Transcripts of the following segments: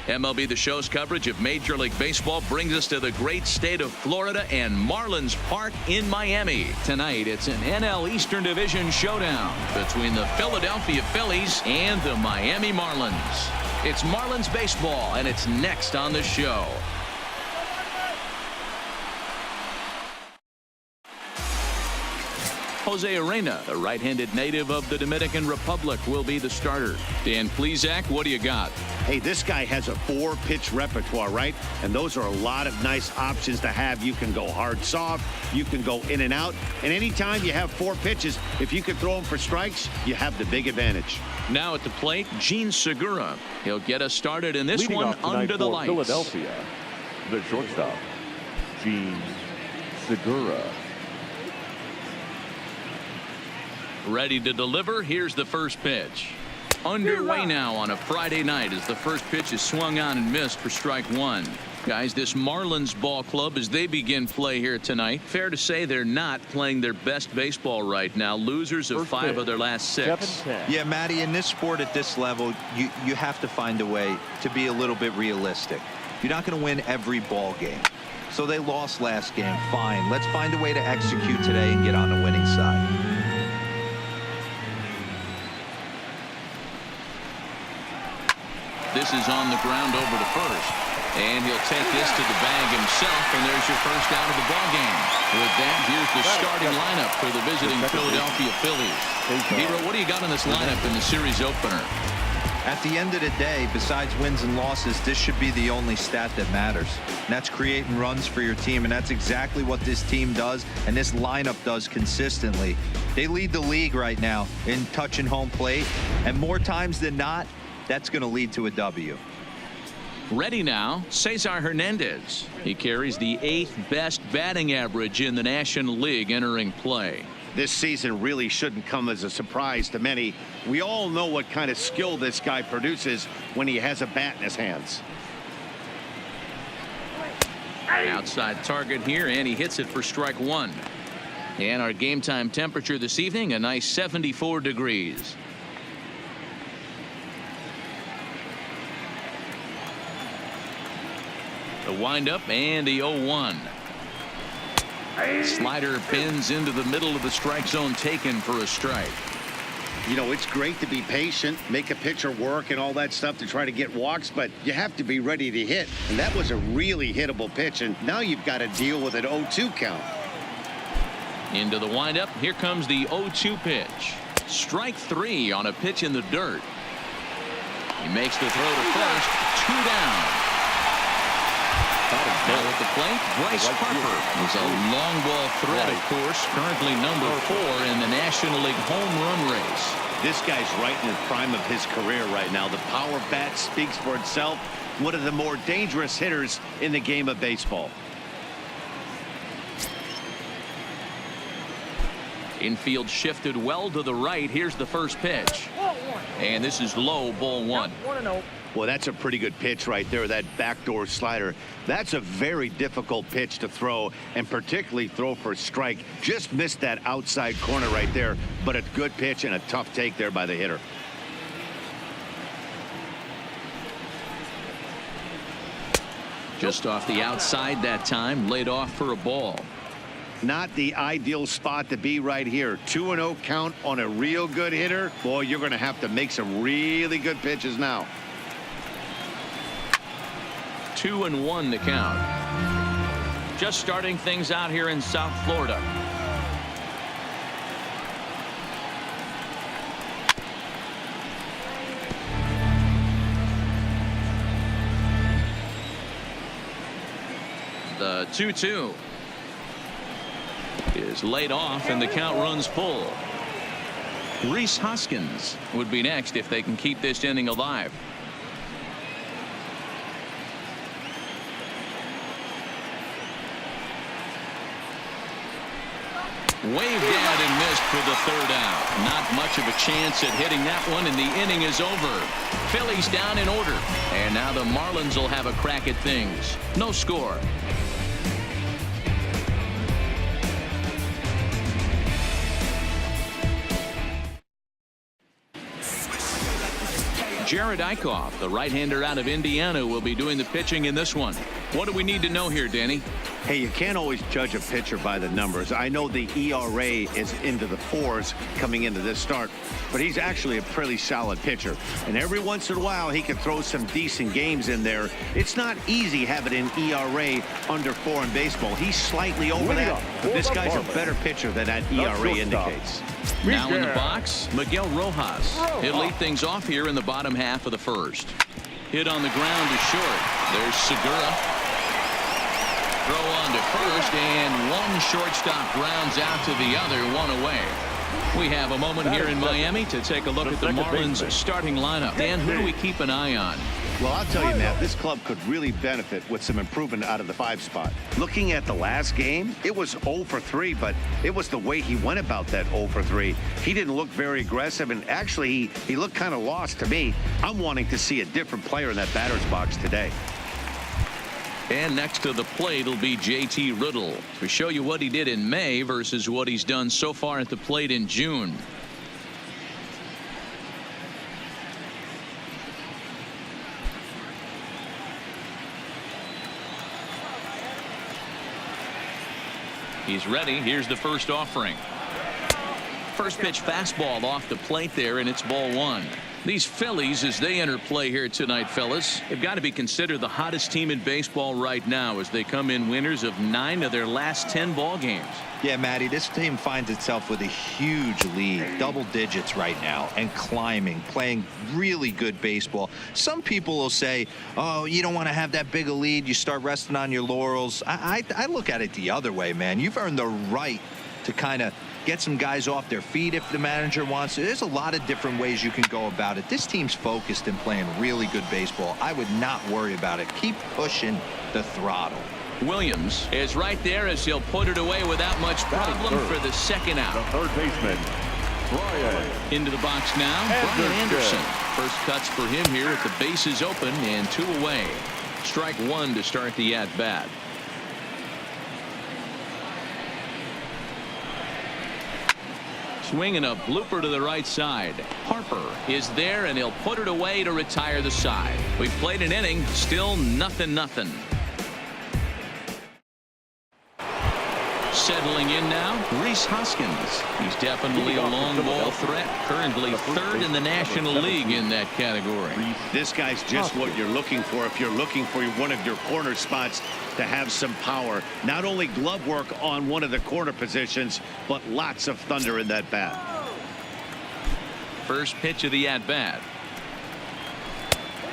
MLB The Show's coverage of Major League Baseball brings us to the great state of Florida and Marlins Park in Miami. Tonight, it's an NL Eastern Division showdown between the Philadelphia Phillies and the Miami Marlins. It's Marlins Baseball, and it's next on the show. Jose Arena, the right-handed native of the Dominican Republic, will be the starter. Dan Plesac, what do you got? Hey, this guy has a 4-pitch repertoire, right? And those are a lot of nice options to have. You can go hard, soft. You can go in and out. And anytime you have 4 pitches, if you can throw them for strikes, you have the big advantage. Now at the plate, Gene Segura. He'll get us started in this one under the lights. Philadelphia, the shortstop, Gene Segura. Ready to deliver. Here's the first pitch. Underway now on a Friday night as the first pitch is swung on and missed for strike 1. Guys, this Marlins ball club, as they begin play here tonight, fair to say they're not playing their best baseball right now. Losers of 5 of their last 6. Yeah, Matty, in this sport at this level, you have to find a way to be a little bit realistic. You're not going to win every ball game. So they lost last game. Fine. Let's find a way to execute today and get on the winning side. This is on the ground over to first. And he'll take this to the bag himself, and there's your first out of the ball game. With that, here's the starting lineup for the visiting Philadelphia Phillies. Hero, what do you got in this lineup in the series opener? At the end of the day, besides wins and losses, this should be the only stat that matters. And that's creating runs for your team, and that's exactly what this team does, and this lineup does consistently. They lead the league right now in touching home plate, and more times than not, that's going to lead to a W. Ready now, Cesar Hernandez. He carries the 8th best batting average in the National League entering play. This season really shouldn't come as a surprise to many. We all know what kind of skill this guy produces when he has a bat in his hands. Outside target here, and he hits it for strike 1. And our game time temperature this evening, a nice 74 degrees. The windup and the 0-1. Slider pins into the middle of the strike zone, taken for a strike. You know, it's great to be patient, make a pitcher work and all that stuff to try to get walks, but you have to be ready to hit. And that was a really hittable pitch, and now you've got to deal with an 0-2 count. Into the windup. Here comes the 0-2 pitch. Strike 3 on a pitch in the dirt. He makes the throw to first. 2 down. Now at the plate, Bryce Harper is a long ball threat, of course, currently number 4 in the National League home run race. This guy's right in the prime of his career right now. The power bat speaks for itself. One of the more dangerous hitters in the game of baseball. Infield shifted well to the right. Here's the first pitch. And this is low, ball 1. Well, that's a pretty good pitch right there, that backdoor slider. That's a very difficult pitch to throw, and particularly throw for a strike. Just missed that outside corner right there, but a good pitch and a tough take there by the hitter. Just off the outside that time, laid off for a ball. Not the ideal spot to be right here. 2-0 count on a real good hitter. Boy, you're going to have to make some really good pitches now. 2-1 the count. Just starting things out here in South Florida. The 2-2 is laid off, and the count runs full. Rhys Hoskins would be next if they can keep this inning alive. Waved out and missed for the 3rd out. Not much of a chance at hitting that one, and the inning is over. Phillies down in order, and now the Marlins will have a crack at things. No score. Jared Eichhoff, the right-hander out of Indiana, will be doing the pitching in this one. What do we need to know here, Danny? Hey, you can't always judge a pitcher by the numbers. I know the ERA is into the 4s coming into this start, but he's actually a pretty solid pitcher. And every once in a while, he can throw some decent games in there. It's not easy having an ERA under 4 in baseball. He's slightly over that, but this guy's a better pitcher than that ERA indicates. Now in the box, Miguel Rojas. He'll lead things off here in the bottom half of the first. Hit on the ground to short. There's Segura. Throw on to first, and one shortstop grounds out to the other, one away. We have a moment here in Miami to take a look at the Marlins starting lineup. Dan, who do we keep an eye on? Well, I'll tell you, Matt, this club could really benefit with some improvement out of the 5 spot. Looking at the last game, it was 0 for 3, but it was the way he went about that 0 for 3. He didn't look very aggressive, and actually, he looked kind of lost to me. I'm wanting to see a different player in that batter's box today. And next to the plate will be JT Riddle. We show you what he did in May versus what he's done so far at the plate in June. He's ready. Here's the first offering. First pitch fastball off the plate there, and it's ball 1. These Phillies, as they enter play here tonight, fellas, have got to be considered the hottest team in baseball right now as they come in winners of 9 of their last 10 ball games. Yeah, Matty, this team finds itself with a huge lead, double digits right now, and climbing, playing really good baseball. Some people will say, oh, you don't want to have that big a lead. You start resting on your laurels. I look at it the other way, man. You've earned the right to kind of get some guys off their feet if the manager wants to. There's a lot of different ways you can go about it. This team's focused and playing really good baseball. I would not worry about it. Keep pushing the throttle. Williams is right there as he'll put it away without much problem for the second out. The third baseman, Brian. Into the box now, Brian Anderson. First cuts for him here at the bases open and 2 away. Strike 1 to start the at-bat. Swinging a blooper to the right side. Harper is there, and he'll put it away to retire the side. We've played an inning, still 0-0. Settling in now, Rhys Hoskins. He's definitely a long ball threat. Currently 3rd in the National League in that category. This guy's just what you're looking for if you're looking for one of your corner spots to have some power. Not only glove work on one of the corner positions, but lots of thunder in that bat. First pitch of the at-bat.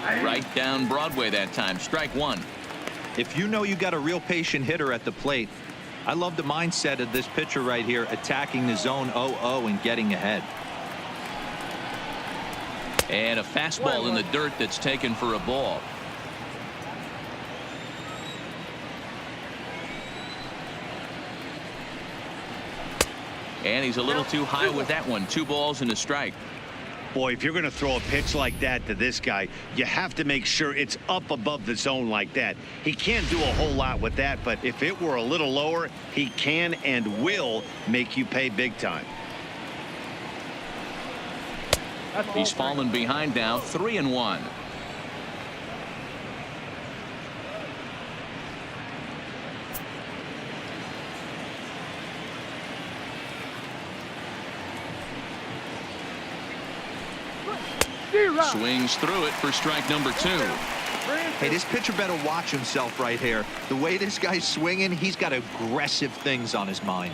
Right down Broadway that time. Strike 1. If you know you got a real patient hitter at the plate, I love the mindset of this pitcher right here, attacking the zone 0-0 and getting ahead. And a fastball in the dirt that's taken for a ball. And he's a little too high with that one. 2 balls and a strike. Boy, if you're going to throw a pitch like that to this guy, you have to make sure it's up above the zone like that. He can't do a whole lot with that, but if it were a little lower, he can and will make you pay big time. He's fallen behind now, 3-1. Swings through it for strike number 2. Hey, this pitcher better watch himself right here. The way this guy's swinging, he's got aggressive things on his mind.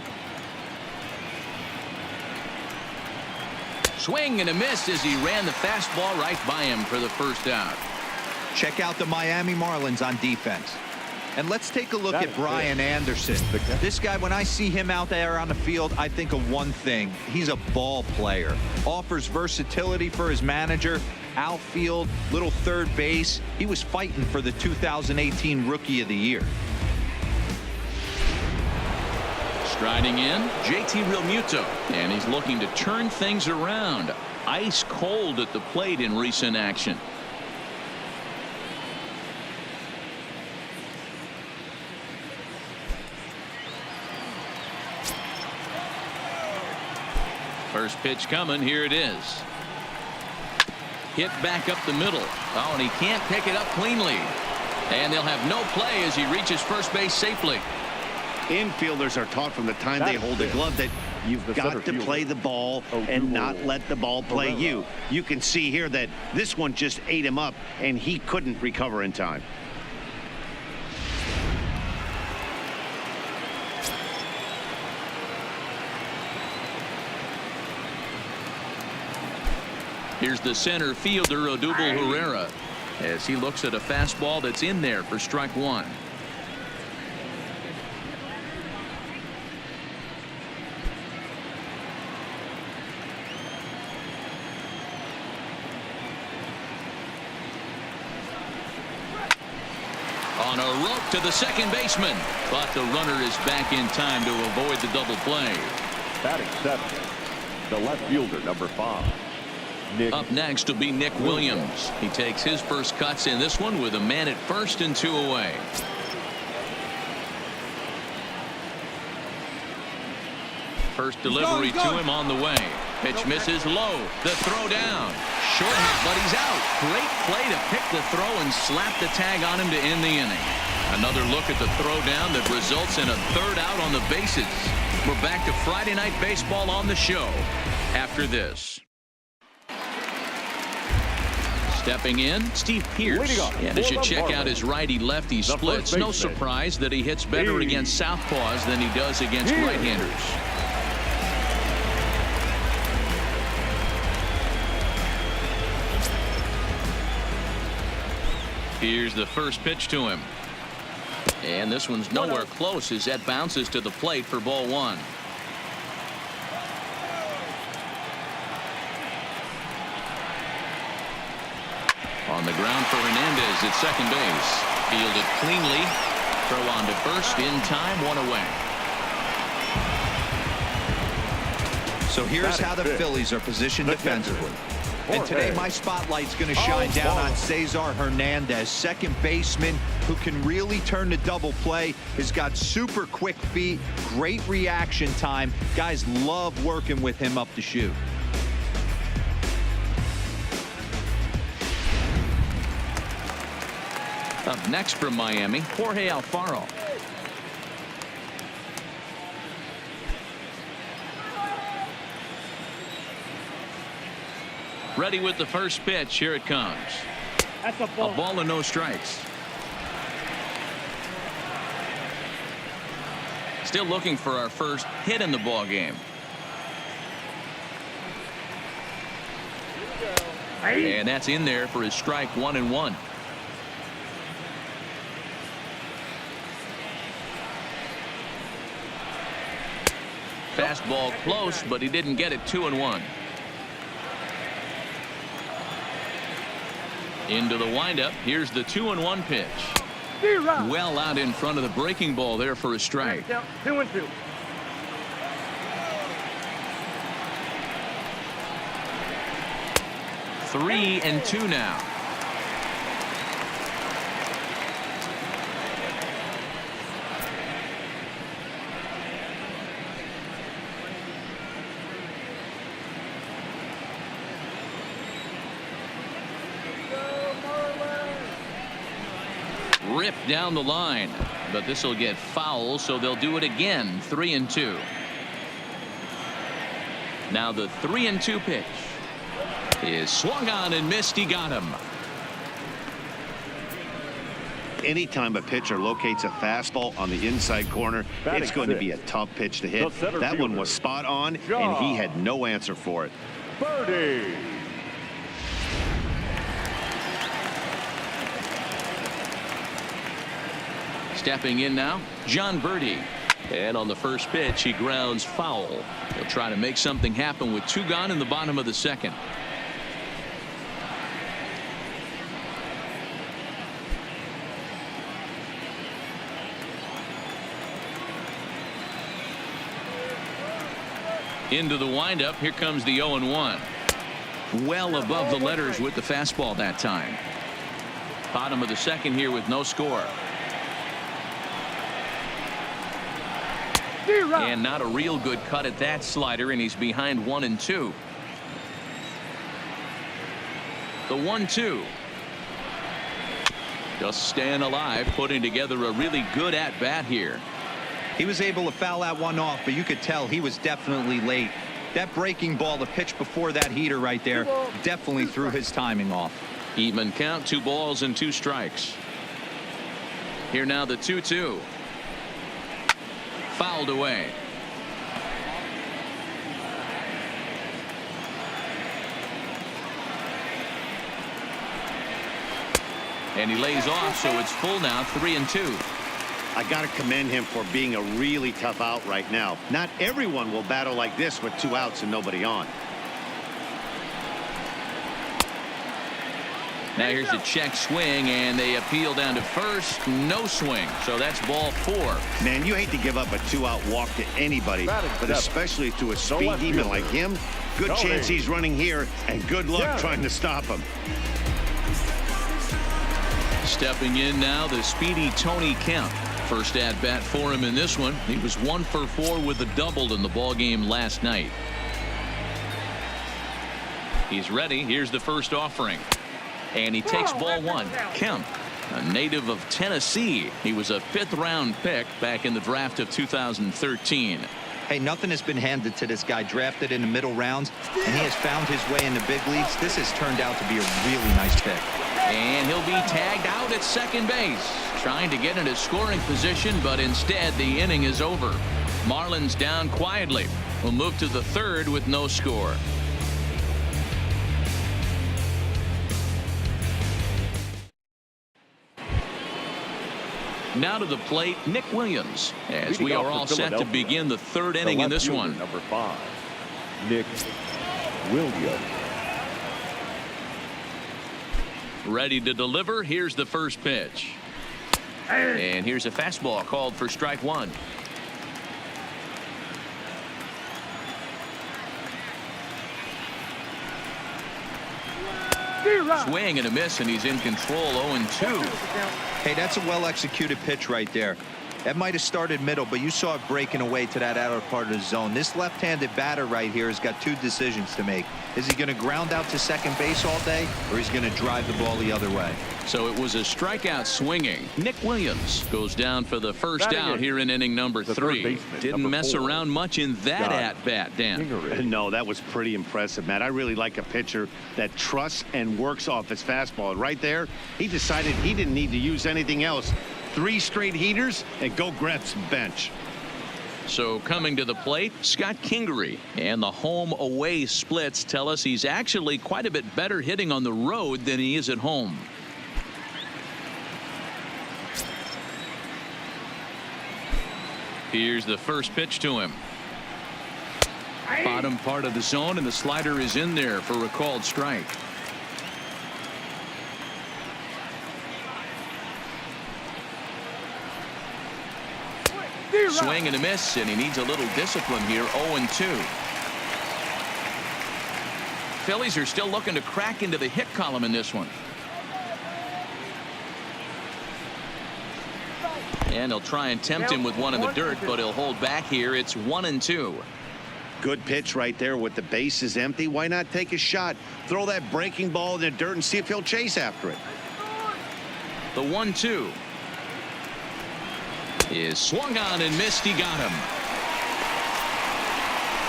Swing and a miss as he ran the fastball right by him for the first out. Check out the Miami Marlins on defense. And let's take a look at Brian Anderson. This guy, when I see him out there on the field, I think of one thing. He's a ball player. Offers versatility for his manager. Outfield, little third base. He was fighting for the 2018 Rookie of the Year. Striding in, JT Realmuto. And he's looking to turn things around. Ice cold at the plate in recent action. First pitch coming. Here it is. Hit back up the middle. Oh, and he can't pick it up cleanly. And they'll have no play as he reaches first base safely. Infielders are taught from the time they hold the glove that you've got to play the ball and not let the ball play you. You can see here that this one just ate him up, and he couldn't recover in time. Here's the center fielder, Odubel Herrera, as he looks at a fastball that's in there for strike one. On a rope to the second baseman, but the runner is back in time to avoid the double play. Batting seventh, the left fielder, number 5. Up next will be Nick Williams. He takes his first cuts in this one with a man at first and 2 away. First delivery to him on the way. Pitch misses low. The throw down. Short hit, but he's out. Great play to pick the throw and slap the tag on him to end the inning. Another look at the throw down that results in a third out on the bases. We're back to Friday Night Baseball on the show after this. Stepping in, Steve Pearce. And as you check out his righty-lefty splits, no surprise that he hits better against southpaws than he does against right-handers. Here's the first pitch to him. And this one's nowhere close as that bounces to the plate for ball one. On the ground for Hernandez at second base. Fielded cleanly. Throw on to first in time, 1 away. So here's how the Phillies are positioned defensively. And today my spotlight's going to shine down on Cesar Hernandez, second baseman who can really turn the double play. Has got super quick feet, great reaction time. Guys love working with him up the chute. Up next from Miami, Jorge Alfaro. Ready with the first pitch. Here it comes. That's a ball. A ball and no strikes. Still looking for our first hit in the ball game. And that's in there for his strike 1-1. Fastball close, but he didn't get it. 2-1. Into the windup. Here's the 2-1 pitch. Well out in front of the breaking ball there for a strike. 2-2. 3-2 now. Ripped down the line, but this will get foul, so they'll do it again. 3-2. Now the 3-2 pitch is swung on and missed. He got him. Anytime a pitcher locates a fastball on the inside corner, it's going to be a tough pitch to hit. That one was spot on, and he had no answer for it. Birdie. Stepping in now, John Birdie. And on the first pitch, he grounds foul. He'll try to make something happen with 2 gone in the bottom of the second. Into the windup. Here comes the 0-1. Well above the letters with the fastball that time. Bottom of the second here with no score. And not a real good cut at that slider, and he's behind 1-2. The 1-2. Just staying alive, putting together a really good at-bat here. He was able to foul that one off, but you could tell he was definitely late. That breaking ball, the pitch before that heater right there, definitely threw his timing off. Even count, 2 balls and 2 strikes. Here now the 2-2. Fouled away. And he lays off, so it's full now, 3-2. I got to commend him for being a really tough out right now. Not everyone will battle like this with 2 outs and nobody on. Now here's a check swing, and they appeal down to first. No swing, so that's ball 4. Man, you hate to give up a 2-out walk to anybody, but especially to a speed demon like him. Good chance he's running here, and good luck trying to stop him. Stepping in now, the speedy Tony Kemp. First at bat for him in this one. He was 1 for 4 with a double in the ball game last night. He's ready. Here's the first offering. And he takes ball 1. Kemp, a native of Tennessee. He was a 5th-round pick back in the draft of 2013. Hey, nothing has been handed to this guy. Drafted in the middle rounds, and he has found his way in the big leagues. This has turned out to be a really nice pick. And he'll be tagged out at second base, trying to get into scoring position, but instead the inning is over. Marlins down quietly. We'll move to the 3rd with no score. Now to the plate, Nick Williams, as we are all set to begin the 3rd inning in this one. Number 5, Nick Williams. Ready to deliver. Here's the first pitch. And here's a fastball called for strike 1. Swing and a miss, and he's in control. 0-2. Hey, that's a well-executed pitch right there. That might have started middle, but you saw it breaking away to that outer part of the zone. This left-handed batter right here has got 2 decisions to make. Is he going to ground out to second base all day, or he's going to drive the ball the other way? So it was a strikeout swinging. Nick Williams goes down for the first out here in inning number 3. Didn't mess around much in that at-bat, Dan. No, that was pretty impressive, Matt. I really like a pitcher that trusts and works off his fastball. Right there, he decided he didn't need to use anything else. 3 straight heaters and go grab some bench. So coming to the plate, Scott Kingery, and the home away splits tell us he's actually quite a bit better hitting on the road than he is at home. Here's the first pitch to him. Bottom part of the zone, and the slider is in there for a called strike. Swing and a miss, and he needs a little discipline here. 0-2. Phillies are still looking to crack into the hit column in this one. And he'll try and tempt him with one in the dirt, but he'll hold back here. It's 1-2. Good pitch right there with the bases empty. Why not take a shot? Throw that breaking ball in the dirt and see if he'll chase after it. The 1-2 is swung on and missed. He got him.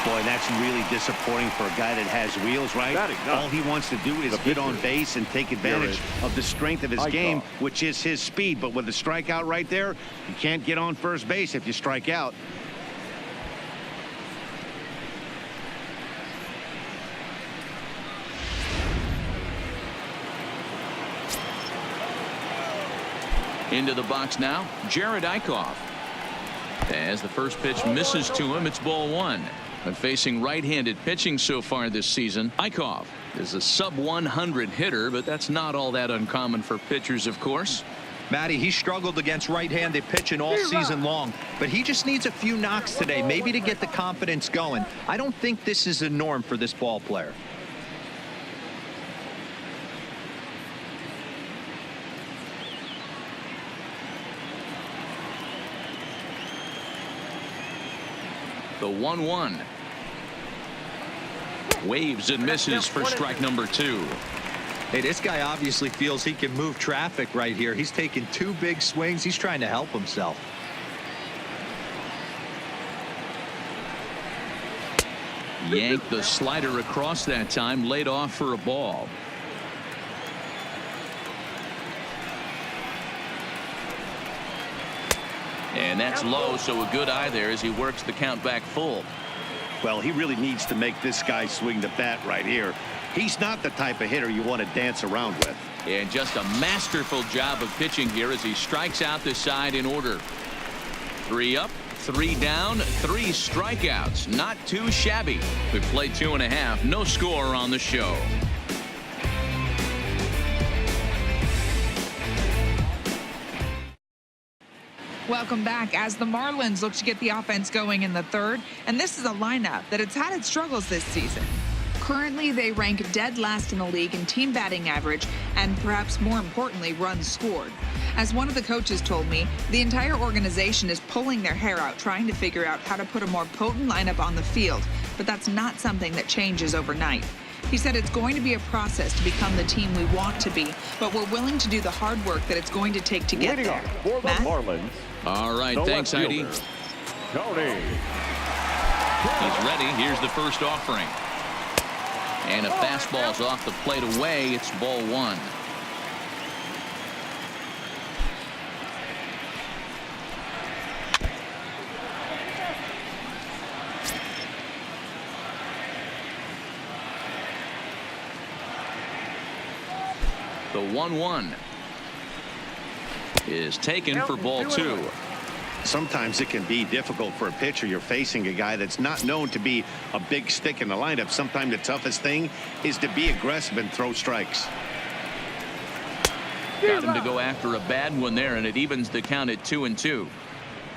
Boy, that's really disappointing for a guy that has wheels, right? All he wants to do is get on base and take advantage of the strength of his game, which is his speed. But with the strikeout right there, you can't get on first base if you strike out. Into the box now, Jared Eichhoff. As the first pitch misses to him, it's ball 1. But facing right-handed pitching so far this season, Eichhoff is a sub-100 hitter, but that's not all that uncommon for pitchers, of course. Matty, he struggled against right-handed pitching all season long, but he just needs a few knocks today, maybe to get the confidence going. I don't think this is a norm for this ball player. The 1-1. Waves and misses for strike number 2. Hey, this guy obviously feels he can move traffic right here. He's taking 2 big swings. He's trying to help himself. Yanked the slider across that time, laid off for a ball. And that's low, so a good eye there as he works the count back full. Well, he really needs to make this guy swing the bat right here. He's not the type of hitter you want to dance around with. And just a masterful job of pitching here as he strikes out the side in order. 3 up, 3 down, 3 strikeouts. Not too shabby. We played 2.5. No score on the show. Welcome back as the Marlins look to get the offense going in the third. And this is a lineup that has had its struggles this season. Currently, they rank dead last in the league in team batting average and perhaps more importantly, runs scored. As one of the coaches told me, the entire organization is pulling their hair out trying to figure out how to put a more potent lineup on the field, but that's not something that changes overnight. He said it's going to be a process to become the team we want to be, but we're willing to do the hard work that it's going to take to get there. For the Marlins. All right, The thanks, left Heidi. fielder, Tony. He's ready. Here's the first offering. And a fastball's off the plate away. It's ball 1. The 1-1 is taken for ball 2. Sometimes it can be difficult for a pitcher. You're facing a guy that's not known to be a big stick in the lineup. Sometimes the toughest thing is to be aggressive and throw strikes. Got him to go after a bad one there, and it evens the count at 2-2.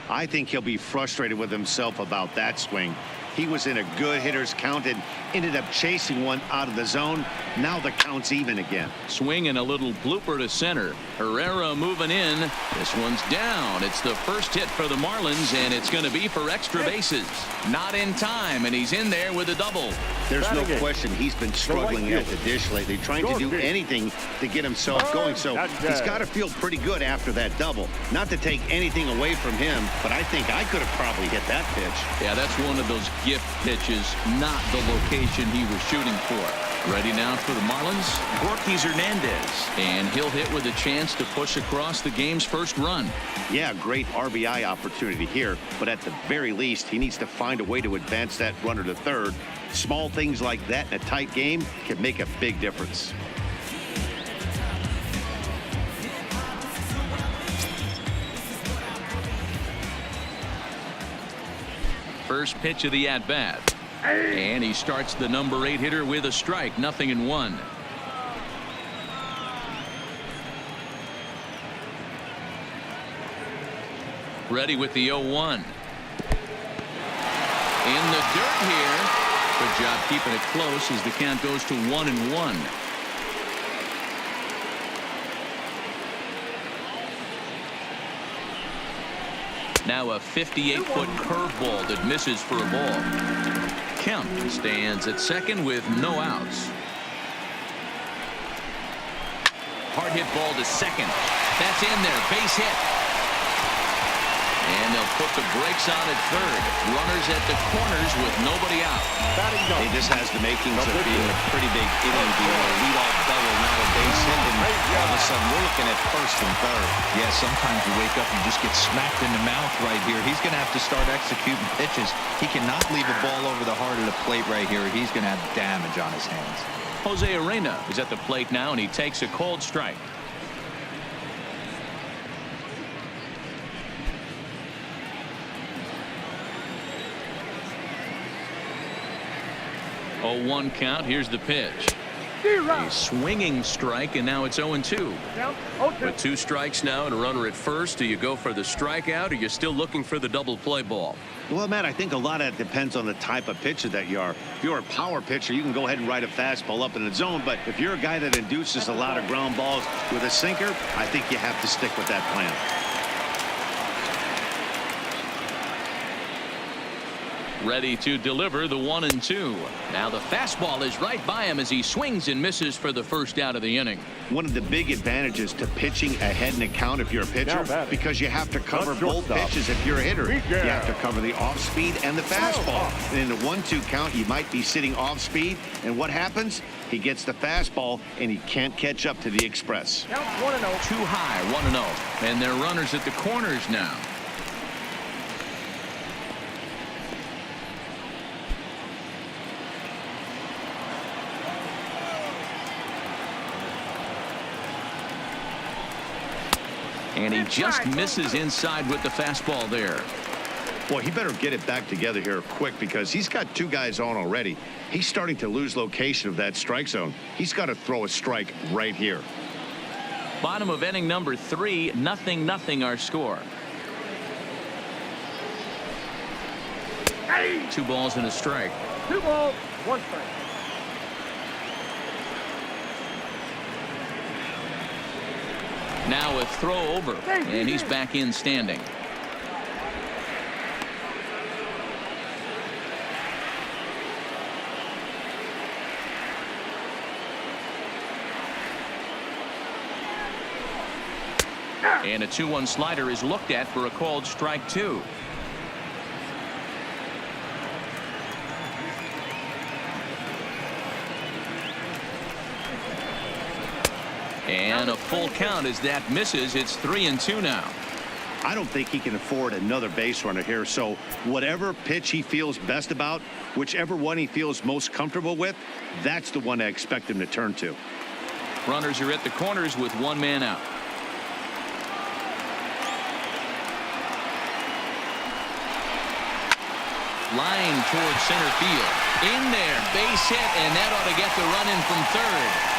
I think he'll be frustrated with himself about that swing. He was in a good hitter's count and ended up chasing one out of the zone. Now the count's even again. Swing and a little blooper to center. Herrera moving in. This one's down. It's the first hit for the Marlins, and it's going to be for extra bases. Not in time, and he's in there with a double. There's no question he's been struggling at the dish lately, trying to do anything to get himself going. So he's got to feel pretty good after that double. Not to take anything away from him, but I think I could have probably hit that pitch. Yeah, that's one of those gift pitches, not the location he was shooting for. Ready now for the Marlins, Gorky Hernandez, and he'll hit with a chance to push across the game's first run. Yeah, great RBI opportunity here, but at the very least, he needs to find a way to advance that runner to third. Small things like that in a tight game can make a big difference. First pitch of the at-bat. And he starts the number 8 hitter with a strike. 0-1. Ready with the 0-1. In the dirt here. Good job keeping it close as the count goes to 1-1. Now a 58-foot curveball that misses for a ball. Kemp stands at second with no outs. Hard hit ball to second. That's in there. Base hit. And they'll put the brakes on at third. Runners at the corners with nobody out. He just has the makings of being a pretty big inning deal. A leadoff double, now a base hit, and all of a sudden we're looking at first and third. Yeah, sometimes you wake up and just get smacked in the mouth right here. He's going to have to start executing pitches. He cannot leave a ball over the heart of the plate right here. He's going to have damage on his hands. Jose Arena is at the plate now, and he takes a cold strike. Oh, 1 count. Here's the pitch. A swinging strike, and now it's 0-2. With 2 strikes now and a runner at first, do you go for the strikeout, or you're still looking for the double play ball? Well, Matt, I think a lot of that depends on the type of pitcher that you are. If you're a power pitcher, you can go ahead and ride a fastball up in the zone. But if you're a guy that induces a lot of ground balls with a sinker, I think you have to stick with that plan. Ready to deliver the 1-2. Now the fastball is right by him as he swings and misses for the first out of the inning. One of the big advantages to pitching ahead in the count if you're a pitcher, because you have to cover both pitches if you're a hitter. You have to cover the off speed and the fastball. And in the 1-2 count, you might be sitting off speed, and what happens? He gets the fastball and he can't catch up to the express. Count 1-0. Too high, 1-0. And they're runners at the corners now. And he just misses inside with the fastball there. Boy, he better get it back together here quick, because he's got two guys on already. He's starting to lose location of that strike zone. He's got to throw a strike right here. Bottom of inning number 3, 0-0 our score. 2 balls and a strike. 2 balls, 1 strike. Now a throw over, and he's back in standing. And a 2-1 slider is looked at for a called strike 2. And a full count as that misses. It's 3-2 now. I don't think he can afford another base runner here, so whatever pitch he feels best about, whichever one he feels most comfortable with, that's the one I expect him to turn to. Runners are at the corners with 1 man out. Line towards center field. In there, base hit, and that ought to get the run in from third.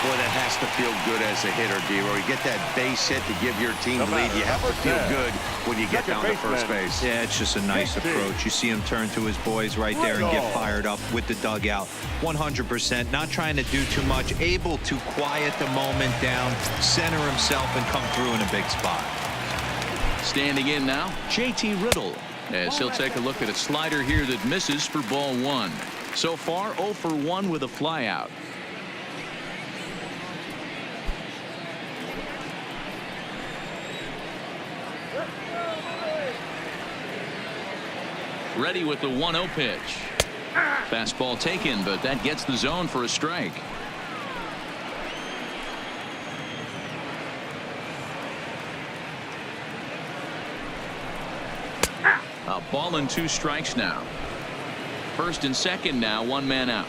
Boy, that has to feel good as a hitter, D-Roy. You get that base hit to give your team the lead. You have to feel good when you get down to first base. Yeah, it's just a nice approach. You see him turn to his boys right there and get fired up with the dugout. 100%, not trying to do too much, able to quiet the moment down, center himself, and come through in a big spot. Standing in now, JT Riddle, as he'll take a look at a slider here that misses for ball 1. So far, 0 for 1 with a flyout. Ready with the 1-0 pitch. Fastball taken, but that gets the zone for a strike. A ball and 2 strikes now. First and second now, 1 man out.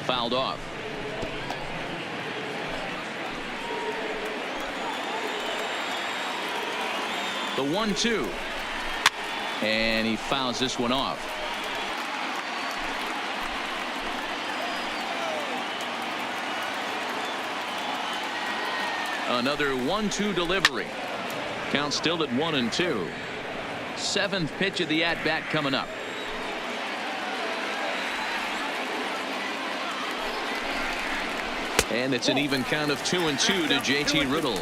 Fouled off. The 1-2. And he fouls this one off. Another 1-2 delivery. Count still at 1-2. 7th pitch of the at-bat coming up. And it's an even count of 2-2 to JT Riddle.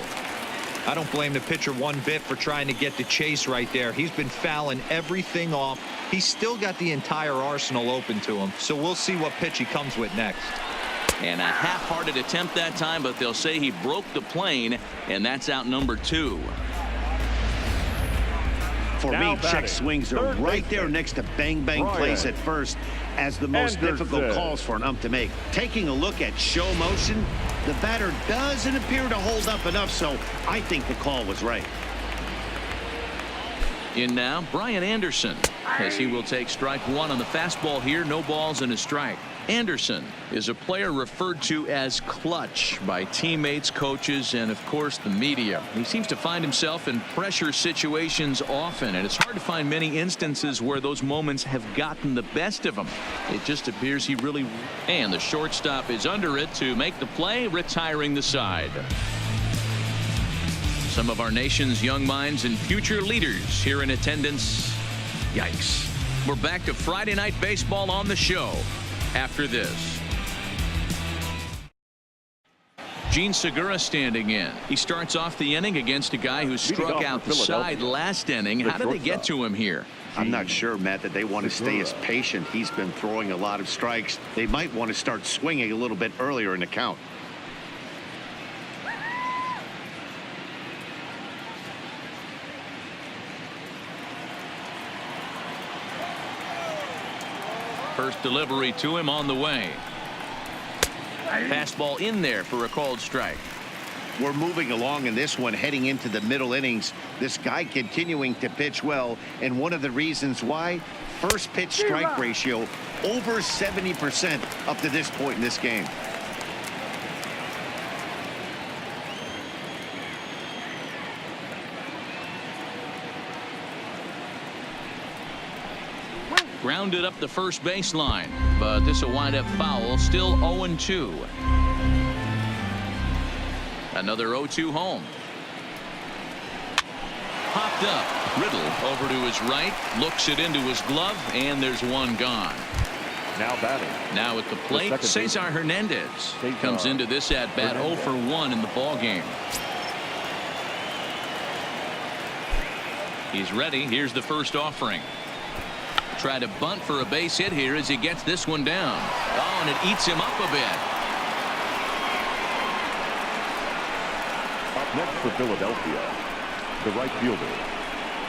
I don't blame the pitcher one bit for trying to get the chase right there. He's been fouling everything off. He's still got the entire arsenal open to him. So we'll see what pitch he comes with next. And a half-hearted attempt that time, but they'll say he broke the plane, and that's out number 2. For me, check swings are right there next to bang-bang plays at first as the most difficult calls for an ump to make. Taking a look at show motion, the batter doesn't appear to hold up enough, so I think the call was right. In now, Brian Anderson, as he will take strike 1 on the fastball here. No balls and a strike. Anderson is a player referred to as clutch by teammates, coaches, and of course the media. He seems to find himself in pressure situations often, and it's hard to find many instances where those moments have gotten the best of him. It just appears he really, and the shortstop is under it to make the play, retiring the side. Some of our nation's young minds and future leaders here in attendance. Yikes. We're back to Friday Night Baseball on the show after this. Gene Segura standing in. He starts off the inning against a guy who struck out the side last inning. How did they get to him here? I'm not sure, Matt, that they want to stay as patient. He's been throwing a lot of strikes. They might want to start swinging a little bit earlier in the count. First delivery to him on the way. Fastball in there for a called strike. We're moving along in this one, heading into the middle innings. This guy continuing to pitch well, and one of the reasons why, first pitch strike ratio over 70% up to this point in this game. Grounded up the first baseline, but this will wind up foul. Still 0-2. Another 0-2 home. Popped up. Riddle over to his right, looks it into his glove, and there's one gone. Now batting. Now at the plate, Cesar Hernandez comes into this at bat 0 for 1 in the ball game. He's ready. Here's the first offering. Try to bunt for a base hit here as he gets this one down. Oh, and it eats him up a bit. Up next for Philadelphia, the right fielder,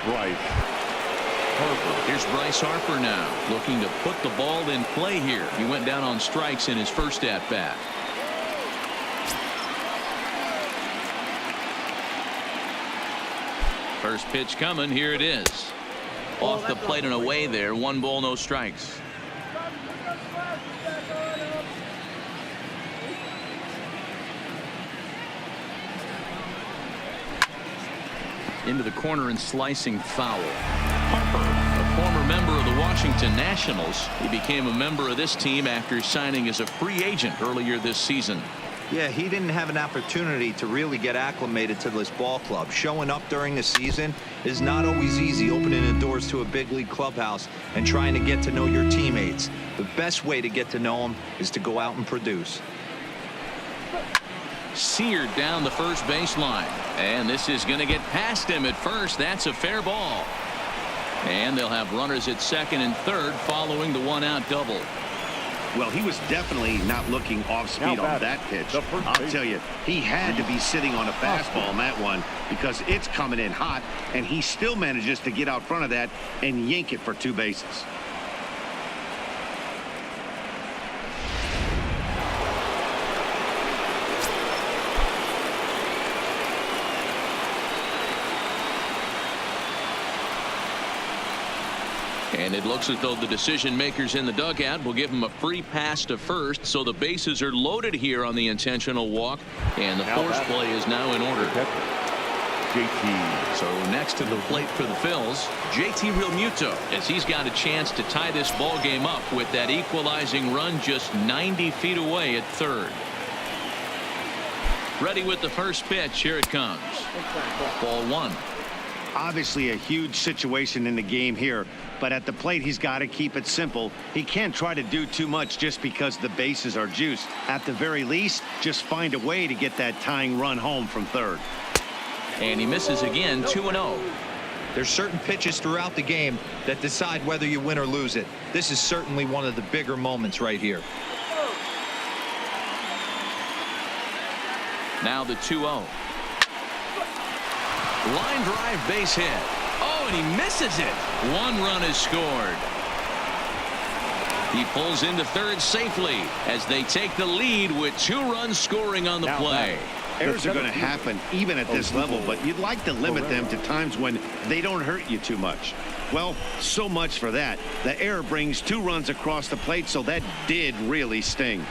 Bryce Harper. Here's Bryce Harper now, looking to put the ball in play here. He went down on strikes in his first at bat. First pitch coming. Here it is. Off the plate and away there. 1 ball, no strikes. Into the corner and slicing foul. Harper, a former member of the Washington Nationals. He became a member of this team after signing as a free agent earlier this season. Yeah, he didn't have an opportunity to really get acclimated to this ball club. Showing up during the season is not always easy, opening the doors to a big league clubhouse and trying to get to know your teammates. The best way to get to know them is to go out and produce. Seared down the first baseline, and this is going to get past him at first. That's a fair ball, and they'll have runners at second and third following the 1-out double. Well, he was definitely not looking off speed on that pitch. I'll tell you, he had to be sitting on a fastball on that one because it's coming in hot, and he still manages to get out front of that and yank it for 2 bases. And it looks as though the decision makers in the dugout will give him a free pass to first, so the bases are loaded here on the intentional walk, and the force play is now in order. JT. So next to the plate for the Phils, JT Realmuto, as he's got a chance to tie this ball game up with that equalizing run just 90 feet away at third. Ready with the first pitch. Here it comes. Ball 1. Obviously a huge situation in the game here, but at the plate he's got to keep it simple. He can't try to do too much just because the bases are juiced. At the very least, just find a way to get that tying run home from third. And he misses again. 2-0. There's certain pitches throughout the game that decide whether you win or lose it. This is certainly one of the bigger moments right here. Now the 2-0. Line drive, base hit. Oh, and he misses it. 1 run is scored. He pulls into third safely as they take the lead with 2 runs scoring on the play. Errors are going to happen even at this level, but you'd like to limit them to times when they don't hurt you too much. Well, so much for that. The error brings 2 runs across the plate, so that did really sting.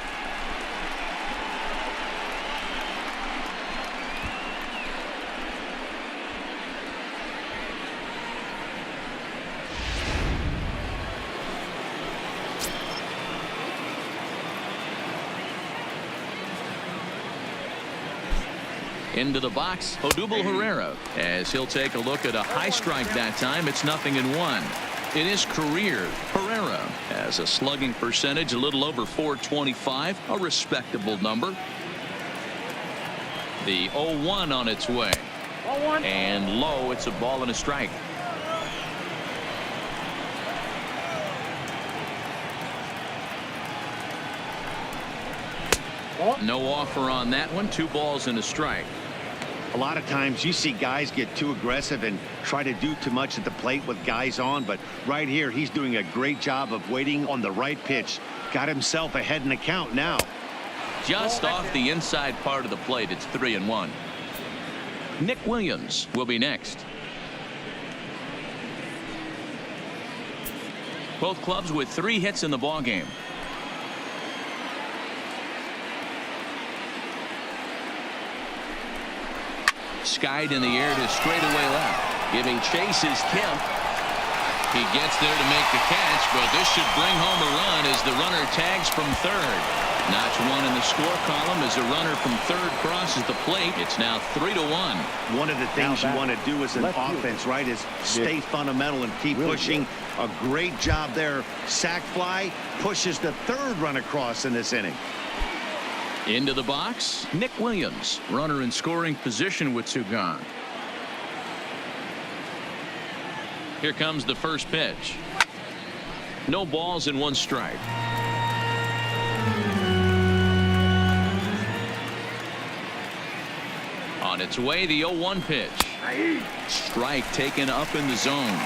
Into the box, Odubel Herrera, as he'll take a look at a high strike that time. It's 0-1. In his career, Herrera has a slugging percentage a little over .425, a respectable number. The 0-1 on its way. 0-1. And low. It's a ball and a strike. No offer on that one. 2 balls and a strike. A lot of times you see guys get too aggressive and try to do too much at the plate with guys on, but right here he's doing a great job of waiting on the right pitch. Got himself ahead in the count now. Just off the inside part of the plate. It's 3-1. Nick Williams will be next. Both clubs with 3 hits in the ball game. Skied in the air to straightaway left. Giving chase is Kemp. He gets there to make the catch, but this should bring home a run as the runner tags from third. Notch 1 in the score column as a runner from third crosses the plate. It's now 3-1. One of the things you want to do as an offense, right, is stay fundamental and keep pushing. A great job there. Sac fly pushes the third run across in this inning. Into the box, Nick Williams, runner in scoring position with 2 gone. Here comes the first pitch. No balls and 1 strike. On its way, the 0-1 pitch. Strike taken up in the zone.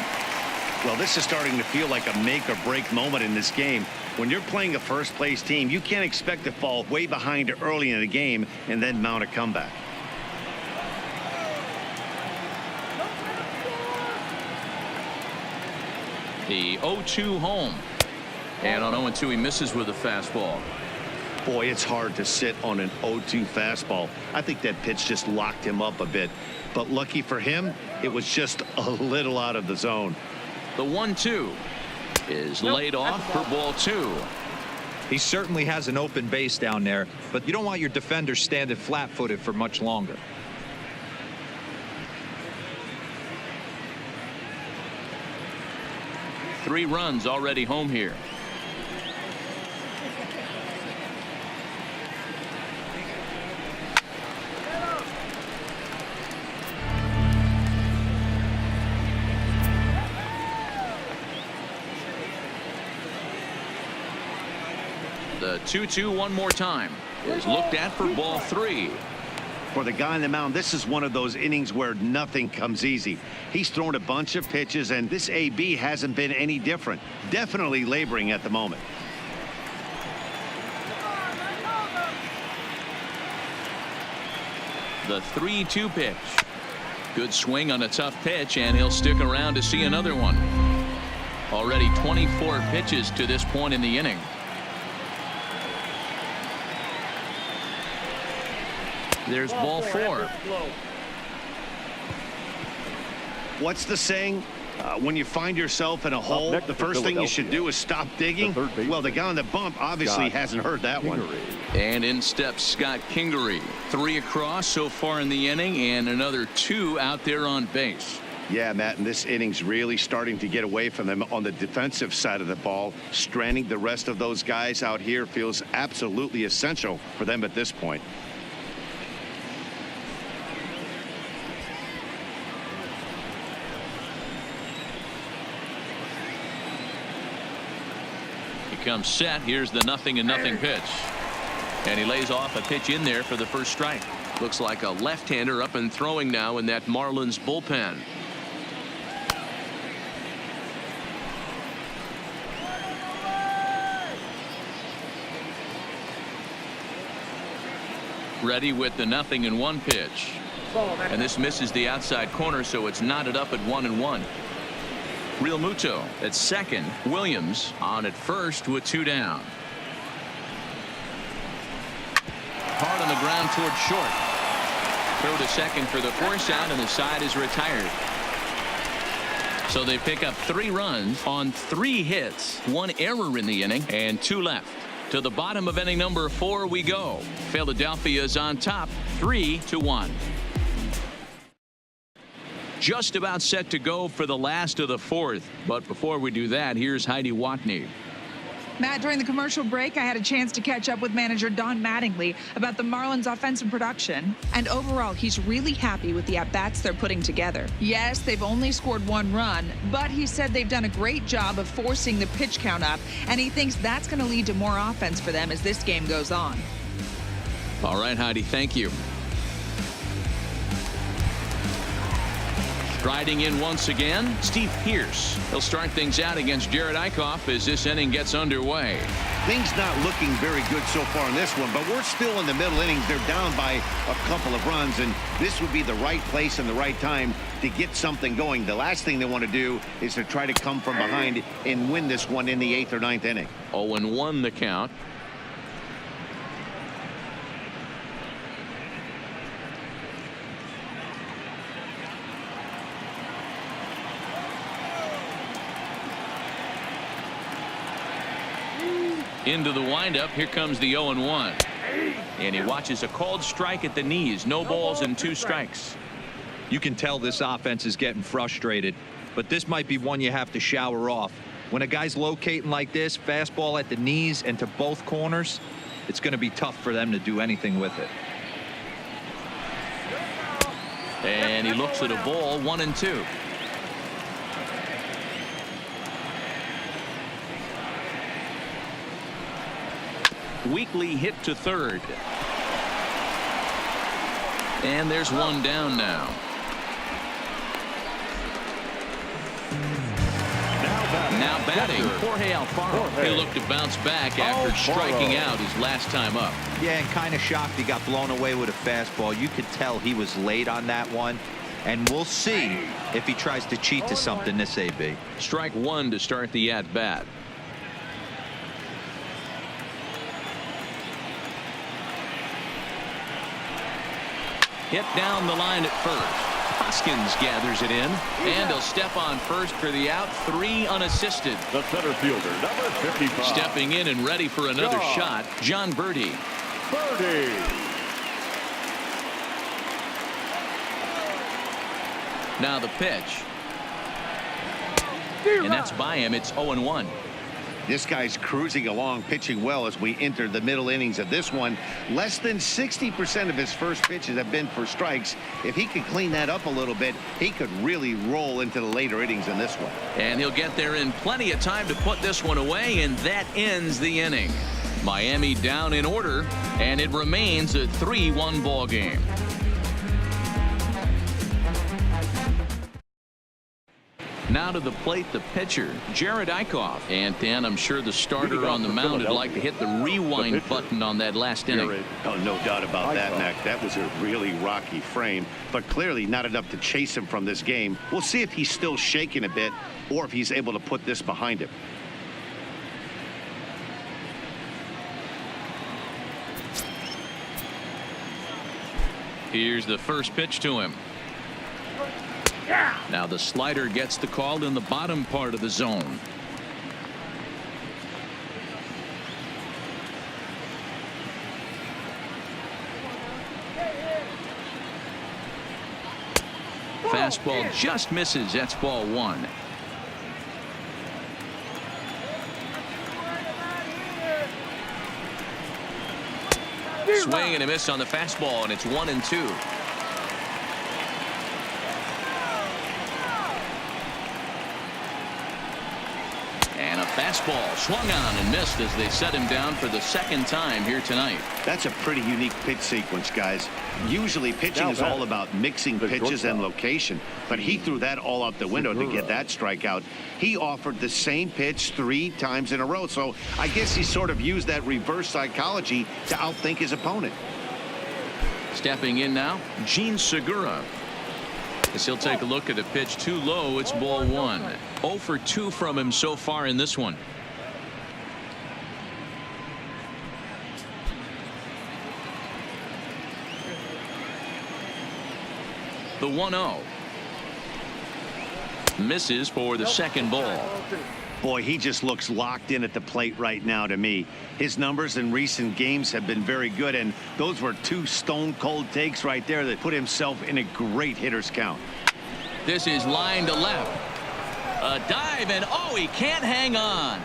Well, this is starting to feel like a make or break moment in this game. When you're playing a first place team, you can't expect to fall way behind early in the game and then mount a comeback. The 0-2 home. And on 0-2 he misses with a fastball. Boy, it's hard to sit on an 0-2 fastball. I think that pitch just locked him up a bit. But lucky for him, it was just a little out of the zone. The 1-2 is laid off for ball 2. He certainly has an open base down there, but you don't want your defender standing flat-footed for much longer. Three runs already home here. The 2-2 one more time is looked at for ball 3. For the guy on the mound, this is one of those innings where nothing comes easy. He's thrown a bunch of pitches, and this AB hasn't been any different. Definitely laboring at the moment. The 3-2 pitch. Good swing on a tough pitch, and he'll stick around to see another one. Already 24 pitches to this point in the inning. There's ball 4. What's the saying? When you find yourself in a hole, the first thing you should do is stop digging. Well, the guy on the bump obviously hasn't heard that one. And in steps Scott Kingery. 3 across so far in the inning, and another 2 out there on base. Yeah, Matt, and this inning's really starting to get away from them on the defensive side of the ball. Stranding the rest of those guys out here feels absolutely essential for them at this point. Comes set. Here's the 0-0 pitch, and he lays off a pitch in there for the first strike. Looks like a left-hander up and throwing now in that Marlins bullpen. Ready with the 0-1 pitch, and this misses the outside corner, so it's knotted up at 1-1. Real Muto at second. Williams on at first with 2 down. Hard on the ground toward short. Throw to second for the force out, and the side is retired. So they pick up 3 runs on 3 hits, 1 error in the inning, and 2 left. To the bottom of inning number 4 we go. Philadelphia's on top 3-1. Just about set to go for the last of the 4th. But before we do that, here's Heidi Watney. Matt, during the commercial break, I had a chance to catch up with manager Don Mattingly about the Marlins' offensive production. And overall, he's really happy with the at-bats they're putting together. Yes, they've only scored 1 run, but he said they've done a great job of forcing the pitch count up, and he thinks that's going to lead to more offense for them as this game goes on. All right, Heidi, thank you. Striding in once again, Steve Pearce. He'll start things out against Jared Eichhoff as this inning gets underway. Things not looking very good so far in this one, but we're still in the middle innings. They're down by a couple of runs, and this would be the right place and the right time to get something going. The last thing they want to do is to try to come from behind and win this one in the 8th or 9th inning. 0-1 the count. Into the windup. Here comes the 0-1. And he watches a called strike at the knees. No balls and 2 strikes. You can tell this offense is getting frustrated, but this might be one you have to shower off. When a guy's locating like this, fastball at the knees and to both corners, it's going to be tough for them to do anything with it. And he looks at a ball, 1-2. Weekly hit to third. And there's one down now. Now batting, Jorge Alfaro. He looked to bounce back after striking out his last time up. Yeah, and kind of shocked he got blown away with a fastball. You could tell he was late on that one. And we'll see if he tries to cheat to something this AB. Strike 1 to start the at-bat. Hit down the line at first. Hoskins gathers it in, and he'll step on first for the out. 3 unassisted. The center fielder, number 55. Stepping in and ready for another shot, John Birdie. Birdie. Now the pitch. And that's by him. It's 0-1. This guy's cruising along, pitching well as we enter the middle innings of this one. Less than 60% of his first pitches have been for strikes. If he could clean that up a little bit, he could really roll into the later innings in this one. And he'll get there in plenty of time to put this one away, and that ends the inning. Miami down in order, and it remains a 3-1 ball game. Now to the plate, the pitcher, Jared Eichhoff. And Dan, I'm sure the starter on the mound would like to hit the rewind button on that last inning. Oh, no doubt about that, Mac. That was a really rocky frame, but clearly not enough to chase him from this game. We'll see if he's still shaking a bit or if he's able to put this behind him. Here's the first pitch to him. Now the slider gets the call in the bottom part of the zone. Fastball just misses. That's ball 1. Swing and a miss on the fastball, and it's 1-2. And a fastball swung on and missed as they set him down for the second time here tonight. That's a pretty unique pitch sequence, guys. Usually pitching is all about mixing pitches and location, but he threw that all out the window to get that strikeout. He offered the same pitch 3 times in a row, so I guess he sort of used that reverse psychology to outthink his opponent. Stepping in now, Gene Segura. As he'll take a look at a pitch too low, it's ball 1. 0 for 2 from him so far in this one. The 1-0. Misses for the second ball. Boy, he just looks locked in at the plate right now to me. His numbers in recent games have been very good, and those were 2 stone-cold takes right there that put himself in a great hitter's count. This is line to left. A dive, and oh, he can't hang on.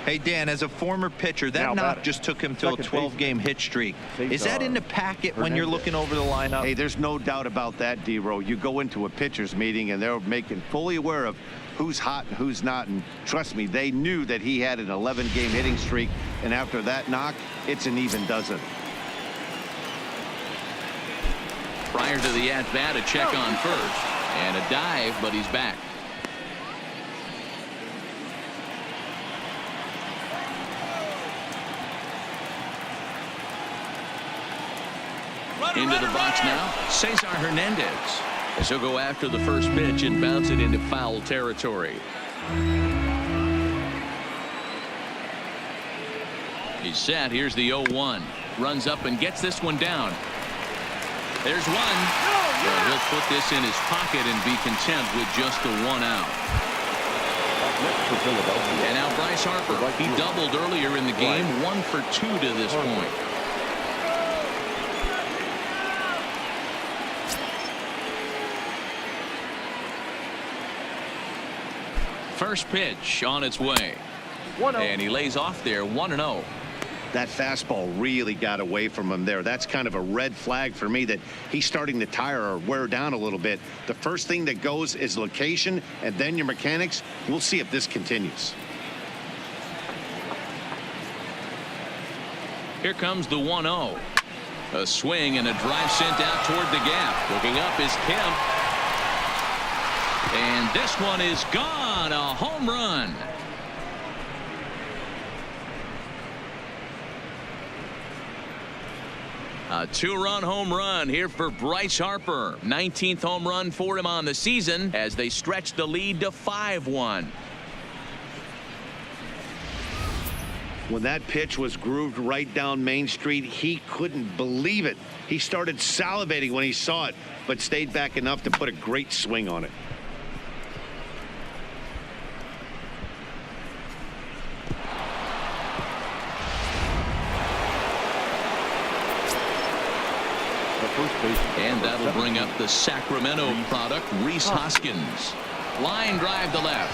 Hey, Dan, as a former pitcher, that Now knock batting. just took him to a Second 12-game hit streak. Is that in the packet when you're looking over the lineup? Hey, there's no doubt about that, D-Row. You go into a pitcher's meeting, and they're making fully aware of who's hot and who's not. And trust me, they knew that he had an 11-game hitting streak. And after that knock, it's an even dozen. Prior to the at-bat, a check on first. And a dive, but he's back. Into the box now, Cesar Hernandez, as he'll go after the first pitch and bounce it into foul territory. He's set. Here's the 0-1. Runs up and gets this one down. There's one. Well, he'll put this in his pocket and be content with just the 1 out. And now Bryce Harper. He doubled earlier in the game. 1 for 2 to this point. First pitch on its way. And he lays off there 1-0. That fastball really got away from him there. That's kind of a red flag for me that he's starting to tire or wear down a little bit. The first thing that goes is location and then your mechanics. We'll see if this continues. Here comes the 1-0. A swing and a drive sent out toward the gap. Looking up is Kemp. And this one is gone. A home run. A 2-run home run here for Bryce Harper. 19th home run for him on the season as they stretch the lead to 5-1. When that pitch was grooved right down Main Street, he couldn't believe it. He started salivating when he saw it, but stayed back enough to put a great swing on it. And that'll bring up the Sacramento product, Rhys Hoskins. Line drive to left.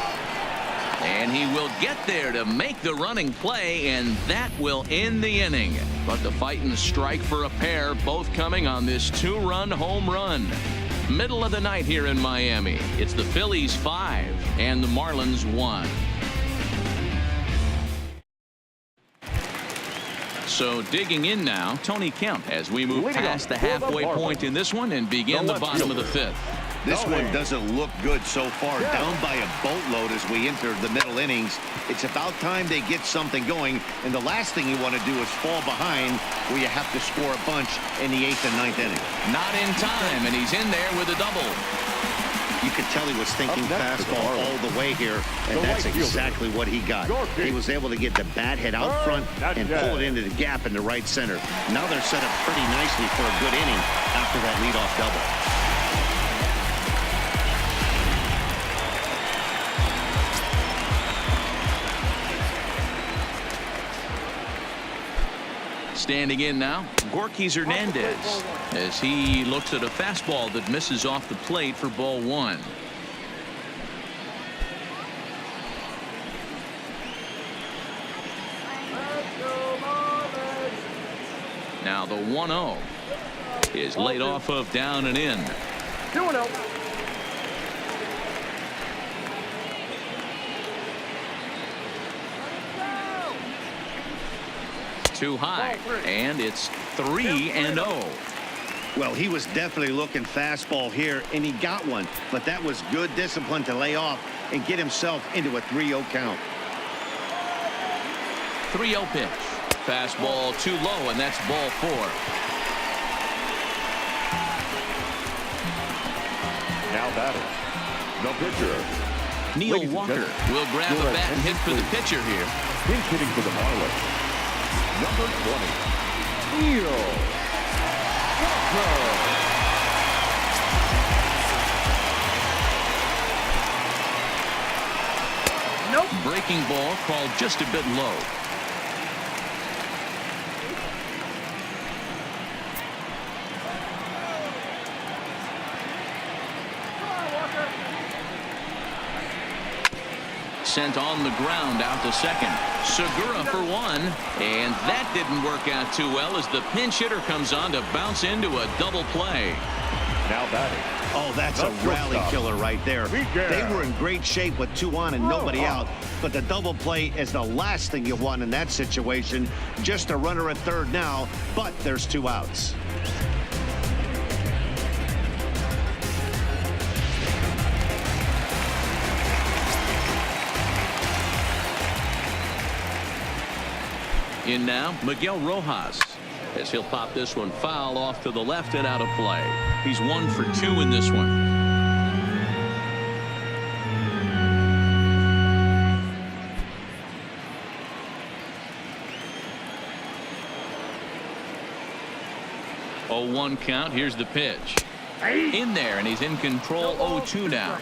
And he will get there to make the running play, and that will end the inning. But the Titans strike for a pair, both coming on this 2-run home run. Middle of the night here in Miami. It's the Phillies 5 and the Marlins 1. So digging in now, Tony Kemp, as we move past the halfway point in this one and begin the bottom of the 5th. This one doesn't look good so far. Down by a boatload as we enter the middle innings. It's about time they get something going, and the last thing you want to do is fall behind where you have to score a bunch in the 8th and 9th inning. Not in time, and he's in there with a double. You could tell he was thinking fastball all the way here, and that's exactly what he got. He was able to get the bat head out front and pull it into the gap in the right center. Now they're set up pretty nicely for a good inning after that leadoff double. Standing in now, Gorkys Hernandez, as he looks at a fastball that misses off the plate for ball 1. Now the 1-0 is laid off of down and in. 2-0. Too high, and it's 3-0. Well, he was definitely looking fastball here, and he got one. But that was good discipline to lay off and get himself into a 3-0 count. 3-0 pitch. Fastball too low, and that's ball 4. Now batting, the pitcher. Neil Walker will grab a bat and hit for the pitcher here. Pinch hitting for the Marlins. Number 20, Neil Walker. Nope. Breaking ball called just a bit low. sent on the ground out to second. Segura for one, and that didn't work out too well as the pinch hitter comes on to bounce into a double play. Now batting. Oh, that's a rally killer right there. They were in great shape with 2 on and nobody out, but the double play is the last thing you want in that situation. Just a runner at third now, but there's 2 outs. In now, Miguel Rojas, as he'll pop this one foul off to the left and out of play. He's 1 for 2 in this one. Oh, 1 count. Here's the pitch. In there, and he's in control. 0-2 now.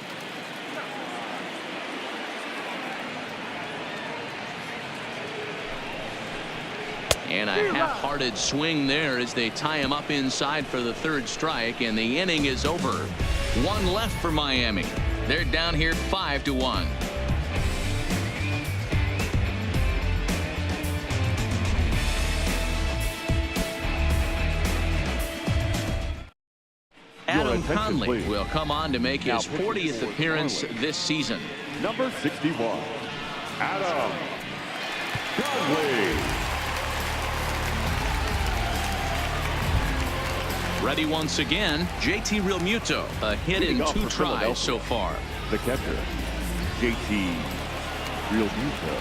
And a half-hearted swing there as they tie him up inside for the 3rd strike, and the inning is over. 1 left for Miami. They're down here 5-1. Adam Conley will come on to make his 40th appearance this season. Number 61, Adam Conley. Ready once again, JT Realmuto. A hit in 2 tries so far. The catcher, JT Realmuto.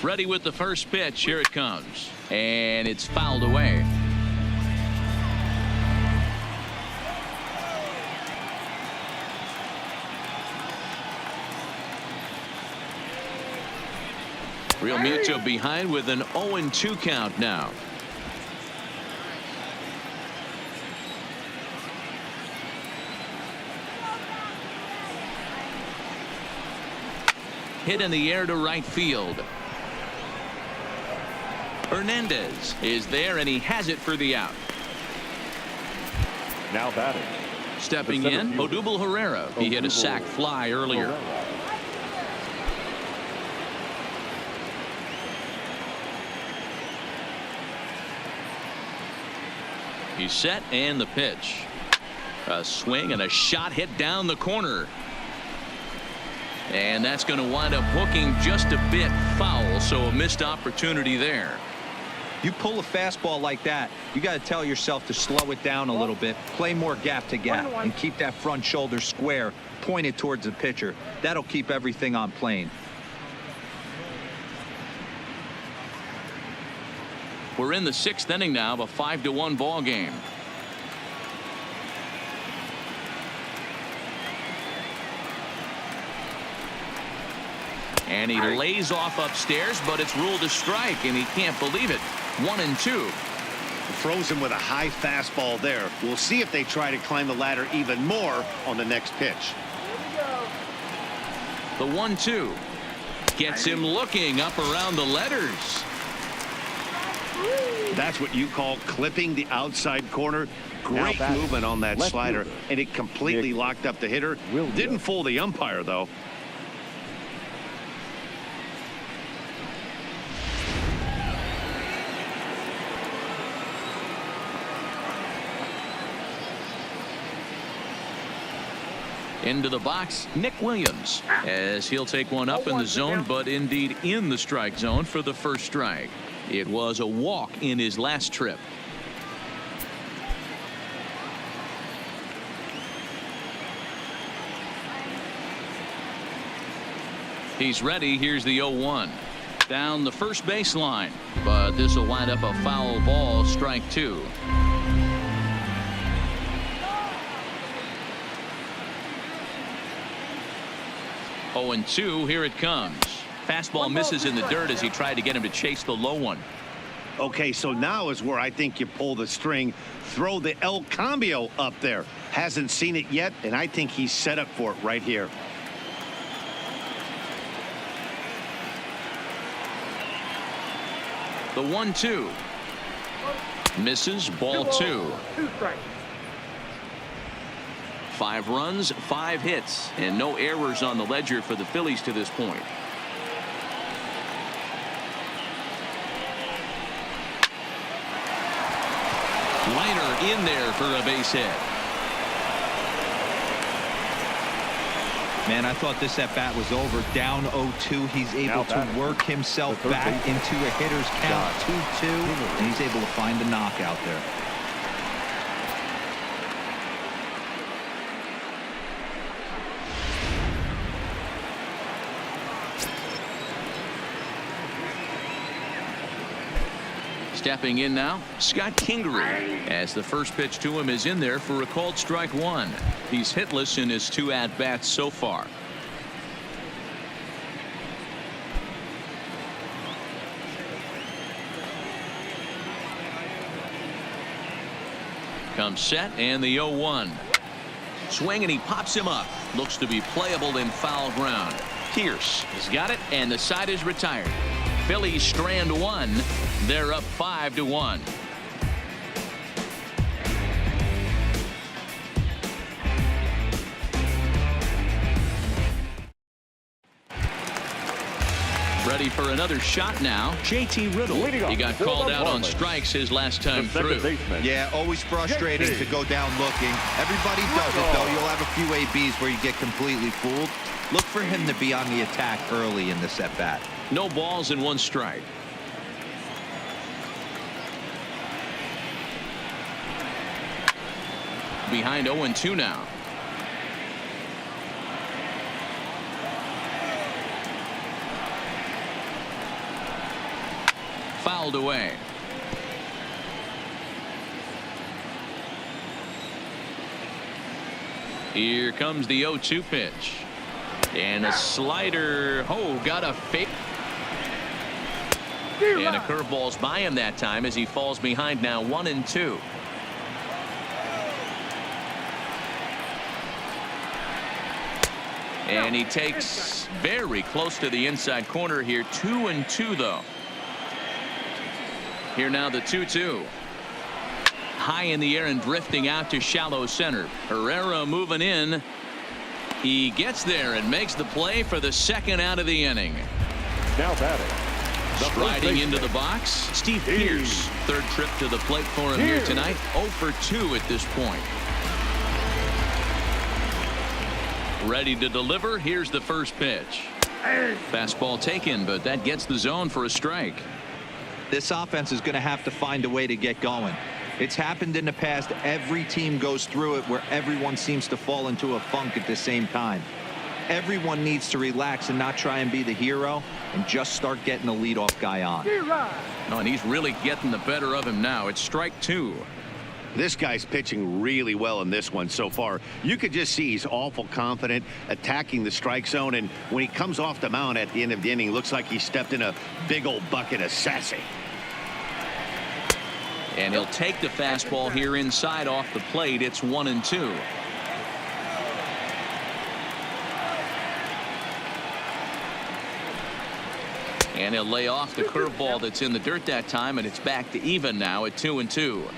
Ready with the first pitch. Here it comes. And it's fouled away. Realmuto behind with an 0-2 count now. Hit in the air to right field. Hernandez is there, and he has it for the out. Now batting. Stepping in, Odubel Herrera. He hit a sac fly earlier. He's set, and the pitch. A swing and a shot hit down the corner. And that's going to wind up hooking just a bit foul, so a missed opportunity there. You pull a fastball like that, you got to tell yourself to slow it down a little bit, play more gap to gap, and keep that front shoulder square, pointed towards the pitcher. That'll keep everything on plane. We're in the 6th inning now of a 5-1 ball game. And he lays off upstairs, but it's ruled a strike, and he can't believe it. 1-2. Throws him with a high fastball there. We'll see if they try to climb the ladder even more on the next pitch. The 1-2 gets him looking up around the letters. That's what you call clipping the outside corner. Great movement on that slider, and it completely locked up the hitter. Didn't fool the umpire, though. Into the box, Nick Williams, as he'll take one up in the zone, but indeed in the strike zone for the 1st strike. It was a walk in his last trip. He's ready. Here's the 0-1. Down the first baseline, but this will wind up a foul ball, strike 2. Oh, 0-2. Here it comes. Fastball misses in the dirt as he tried to get him to chase the low one. Okay, so now is where I think you pull the string. Throw the El Cambio up there. Hasn't seen it yet, and I think he's set up for it right here. The 1-2. Misses, ball 2. 5 runs, 5 hits, and no errors on the ledger for the Phillies to this point. Liner in there for a base hit. Man, I thought this at bat was over. Down 0-2. He's able to work himself back into a hitter's count, 2-2, and he's able to find a knockout there. Stepping in now, Scott Kingery, as the first pitch to him is in there for a called strike 1. He's hitless in his 2 at-bats so far. Comes set and the 0-1. Swing and he pops him up. Looks to be playable in foul ground. Pierce has got it and the side is retired. Phillies strand 1. They're up 5-1. Ready for another shot now. JT Riddle. He got called out on strikes his last time through. Yeah, always frustrating to go down looking. Everybody does it, though. You'll have a few ABs where you get completely fooled. Look for him to be on the attack early in this at bat. No balls and 1 strike. Behind 0-2 now. Fouled away. Here comes the 0-2 pitch. And a slider. Oh, got a fake. And a curveball's by him that time as he falls behind now 1-2. And he takes very close to the inside corner here. 2-2 though. Here now the 2-2. High in the air and drifting out to shallow center. Herrera moving in. He gets there and makes the play for the 2nd out of the inning. Now batting. Striding into the box, Steve Pierce. 3rd trip to the plate for him here tonight. 0 for 2 at this point. Ready to deliver. Here's the first pitch. Fastball taken, but that gets the zone for a strike. This offense is going to have to find a way to get going. It's happened in the past. Every team goes through it where everyone seems to fall into a funk at the same time. Everyone needs to relax and not try and be the hero and just start getting the leadoff guy on. Oh, and he's really getting the better of him now. It's strike 2. This guy's pitching really well in this one so far. You could just see he's awful confident attacking the strike zone, and when he comes off the mound at the end of the inning, looks like he stepped in a big old bucket of sassy. And he'll take the fastball here inside off the plate. It's 1-2. And he'll lay off the curveball that's in the dirt that time, and it's back to even now at 2-2.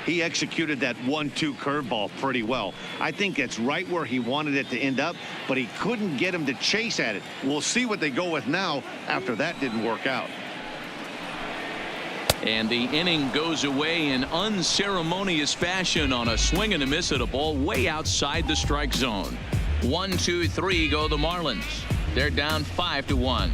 He executed that 1-2 curveball pretty well. I think it's right where he wanted it to end up, but he couldn't get him to chase at it. We'll see what they go with now after that didn't work out. And the inning goes away in unceremonious fashion on a swing and a miss at a ball way outside the strike zone. 1-2-3 go the Marlins. They're down 5-1.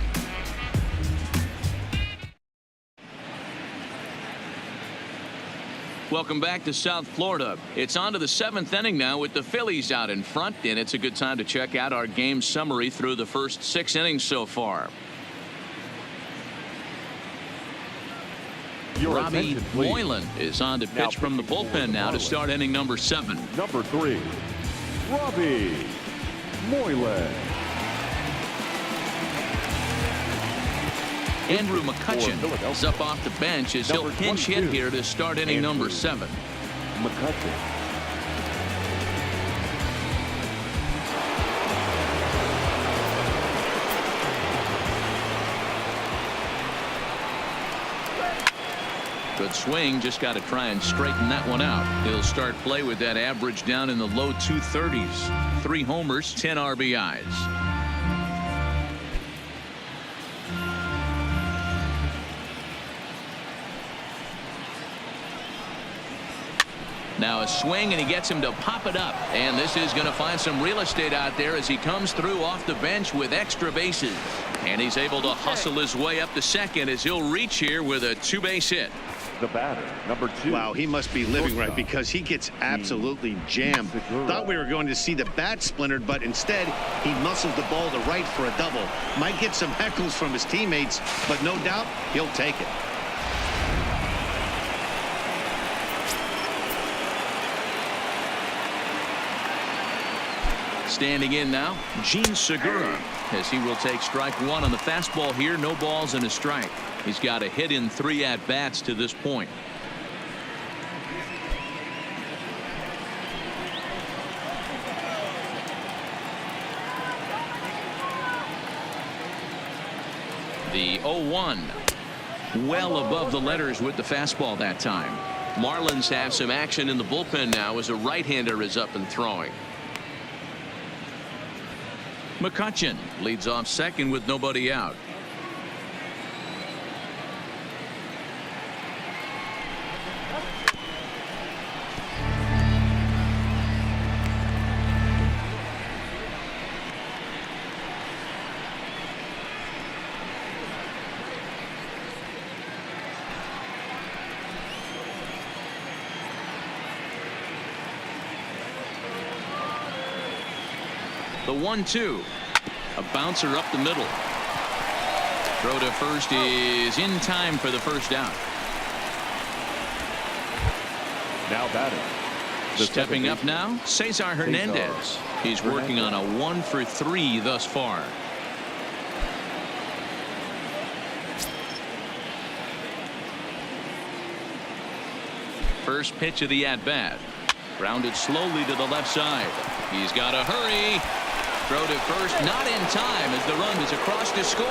Welcome back to South Florida. It's on to the 7th inning now with the Phillies out in front, and it's a good time to check out our game summary through the first 6 innings so far. Robbie Moylan is on to pitch from the bullpen now to start inning number 7. Number 3, Robbie Moylan. Andrew McCutchen is up off the bench as he'll pinch hit here to start inning number 7. McCutchen. Good swing, just got to try and straighten that one out. He'll start play with that average down in the low 230s. 3 homers, 10 RBIs. Now a swing, and he gets him to pop it up. And this is going to find some real estate out there as he comes through off the bench with extra bases. And he's able to hustle his way up to second as he'll reach here with a 2-base hit. The batter, number 2. Wow, he must be living right because he gets absolutely jammed. Thought we were going to see the bat splintered, but instead he muscles the ball to right for a double. Might get some heckles from his teammates, but no doubt he'll take it. Standing in now, Gene Segura, as he will take strike 1 on the fastball here. No balls and a strike. He's got a hit in 3 at-bats to this point. The 0-1. Well above the letters with the fastball that time. Marlins have some action in the bullpen now as a right-hander is up and throwing. McCutchen leads off second with nobody out. The 1-2. A bouncer up the middle. Throw to first is in time for the first out. Now batting. Stepping up now, Cesar Hernandez. He's working on a 1 for 3 thus far. First pitch of the at-bat. Grounded slowly to the left side. He's got to hurry. Throw to first, not in time as the run is across to score.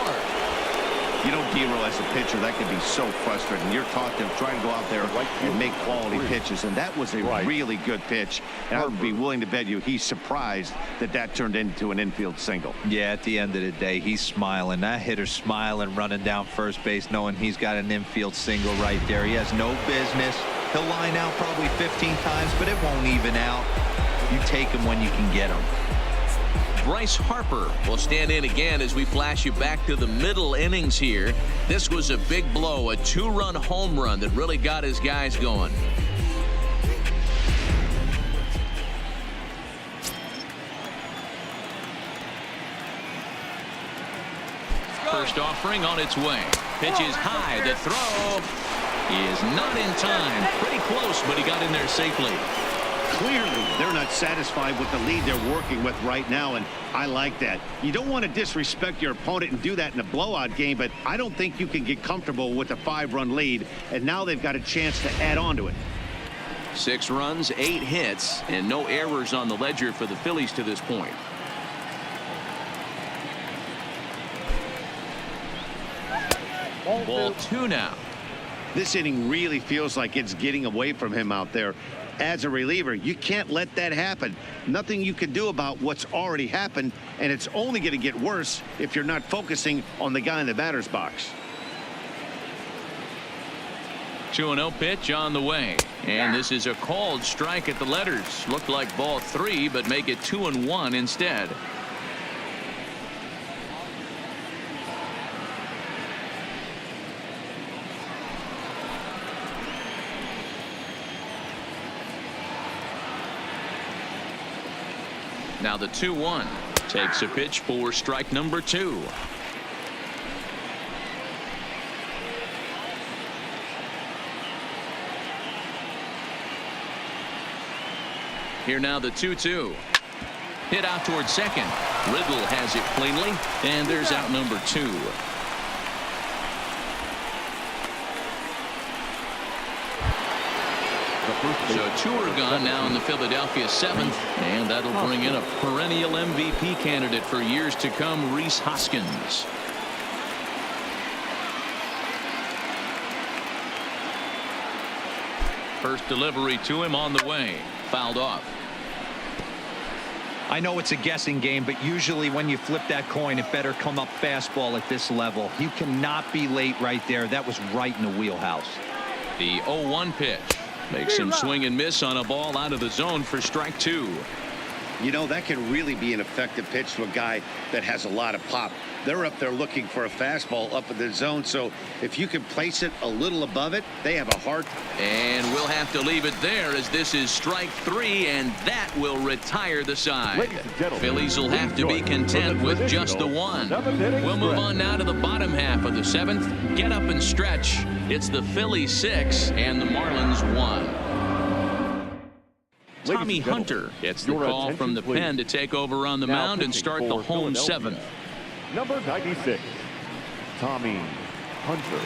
You know, Giro, as a pitcher, that can be so frustrating. You're taught to try to go out there and make quality pitches, and that was a really good pitch. And I would be willing to bet you he's surprised that that turned into an infield single. Yeah, at the end of the day, he's smiling. That hitter's smiling, running down first base, knowing he's got an infield single right there. He has no business. He'll line out probably 15 times, but it won't even out. You take him when you can get him. Bryce Harper will stand in again as we flash you back to the middle innings here. This was a big blow, a 2-run home run that really got his guys going. First offering on its way. Pitch is high. The throw is not in time. Pretty close, but he got in there safely. Clearly, they're not satisfied with the lead they're working with right now, and I like that. You don't want to disrespect your opponent and do that in a blowout game, but I don't think you can get comfortable with a 5-run lead, and now they've got a chance to add on to it. 6 runs, 8 hits, and no errors on the ledger for the Phillies to this point. Ball 2 now. This inning really feels like it's getting away from him out there. As a reliever, you can't let that happen. Nothing you can do about what's already happened, and it's only going to get worse if you're not focusing on the guy in the batter's box. 2-0 pitch on the way, and this is a called strike at the letters. Looked like ball 3, but make it 2-1 instead. Now the 2-1 takes a pitch for strike number 2. Here now the 2-2. Hit out towards second. Riddle has it cleanly, and there's out number 2. So 2 are gone now in the Philadelphia 7th, and that'll bring in a perennial MVP candidate for years to come, Rhys Hoskins. First delivery to him on the way. Fouled off. I know it's a guessing game, but usually when you flip that coin, it better come up fastball at this level. You cannot be late right there. That was right in the wheelhouse. The 0-1 pitch makes him swing and miss on a ball out of the zone for strike 2. You know, that can really be an effective pitch to a guy that has a lot of pop. They're up there looking for a fastball up in the zone, so if you can place it a little above it, they have a hard. And we'll have to leave it there as this is strike 3, and that will retire the side. Phillies will have to be content with just the 1. We'll move on now to the bottom half of the 7th. Get up and stretch. It's the Phillies 6 and the Marlins 1. Tommy Hunter gets the call from the pen to take over on the mound and start the home 7th. Number 96, Tommy Hunter.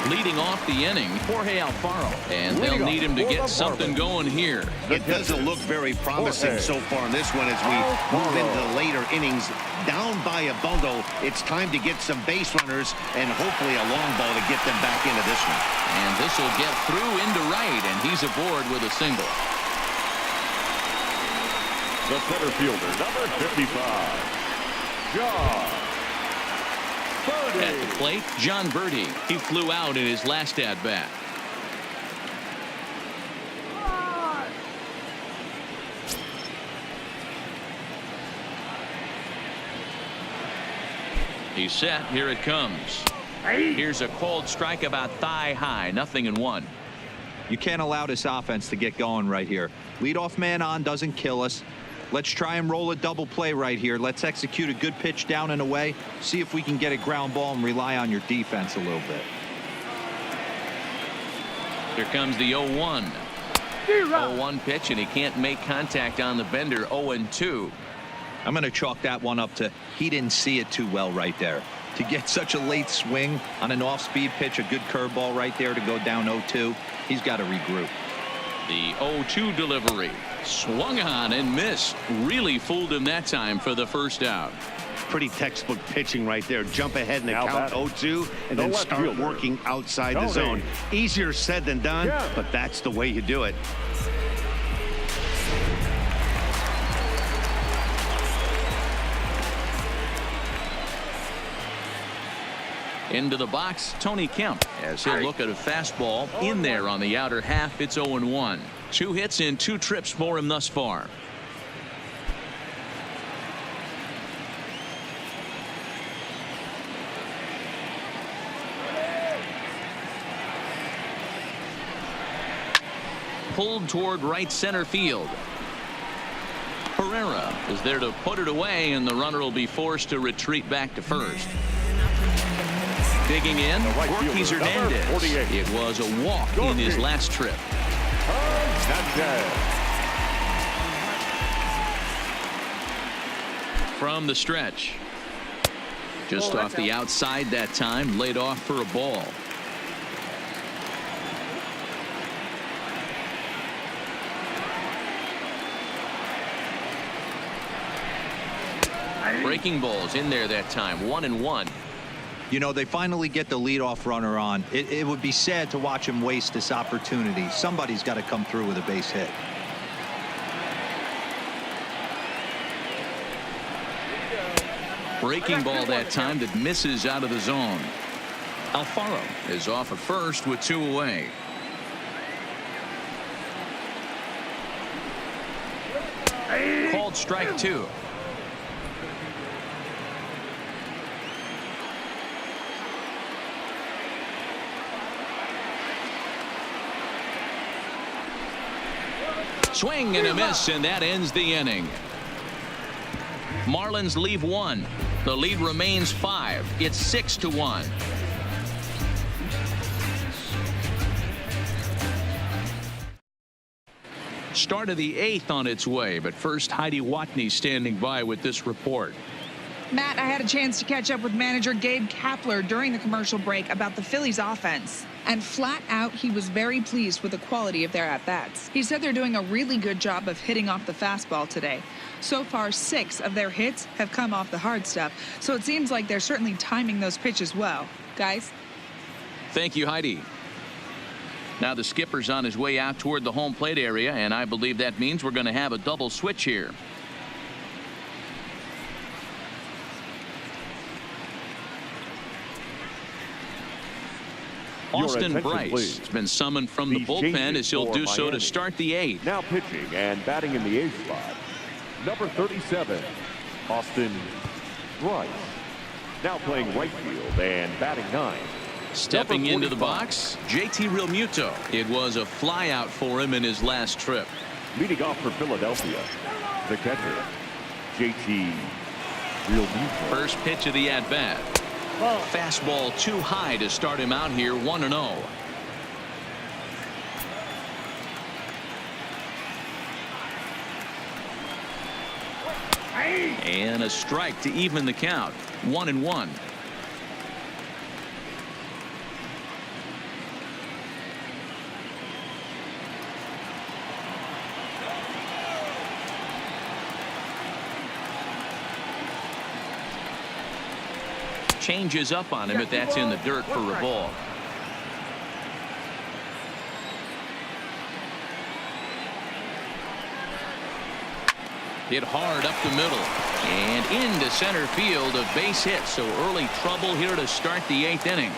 Leading off the inning, Jorge Alfaro, and they'll need him to get something going here. It doesn't look very promising so far in this one as we move into the later innings. Down by a bundle, it's time to get some base runners and hopefully a long ball to get them back into this one. And this will get through into right, and he's aboard with a single. The center fielder, number 55, John Birdie. At the plate, John Birdie. He flew out in his last at-bat. He's set. Here it comes. Here's a cold strike about thigh high. 0-1. You can't allow this offense to get going right here. Leadoff man on doesn't kill us. Let's try and roll a double play right here. Let's execute a good pitch down and away. See if we can get a ground ball and rely on your defense a little bit. Here comes the 0-1. 0-1 pitch, and he can't make contact on the bender. 0-2. I'm going to chalk that one up to he didn't see it too well right there. To get such a late swing on an off-speed pitch, a good curveball right there to go down 0-2, he's got to regroup. The 0-2 delivery. Swung on and missed. Really fooled him that time for the first out. Pretty textbook pitching right there. Jump ahead in the Now count 0-2 and then start fielder, working outside the zone. Easier said than done, but that's the way you do it. Into the box, Tony Kemp, as he'll look at a fastball in there on the outer half. It's 0-1. 2 hits in 2 trips for him thus far. Pulled toward right center field. Herrera is there to put it away, and the runner will be forced to retreat back to first. Digging in, Ortiz Hernandez. It was a walk in his last trip. From the stretch. Just off the outside that time, laid off for a ball. Breaking balls in there that time. 1-1. You know, they finally get the leadoff runner on. It would be sad to watch him waste this opportunity. Somebody's got to come through with a base hit. Breaking ball that time that misses out of the zone. Alfaro is off at first with 2 away. Called strike 2. Swing and a miss, and that ends the inning. Marlins leave 1. The lead remains 5. It's 6-1. Start of the 8th on its way, but first Heidi Watney standing by with this report. Matt, I had a chance to catch up with manager Gabe Kapler during the commercial break about the Phillies offense. And flat out, he was very pleased with the quality of their at-bats. He said they're doing a really good job of hitting off the fastball today. So far, 6 of their hits have come off the hard stuff, so it seems like they're certainly timing those pitches well. Guys? Thank you, Heidi. Now the skipper's on his way out toward the home plate area, and I believe that means we're going to have a double switch here. Austin Bryce has been summoned from the bullpen as he'll do so to start the 8th. Now pitching and batting in the 8th spot, number 37, Austin Bryce. Now playing right field and batting 9. Stepping into the box, JT Realmuto. It was a flyout for him in his last trip. Leading off for Philadelphia, the catcher, JT Realmuto. First pitch of the at-bat. Fastball too high to start him out here, 1-0. And a strike to even the count, 1-1. Changes up on him, but that's in the dirt for a ball. Hit hard up the middle and into center field, a base hit. So early trouble here to start the 8th inning.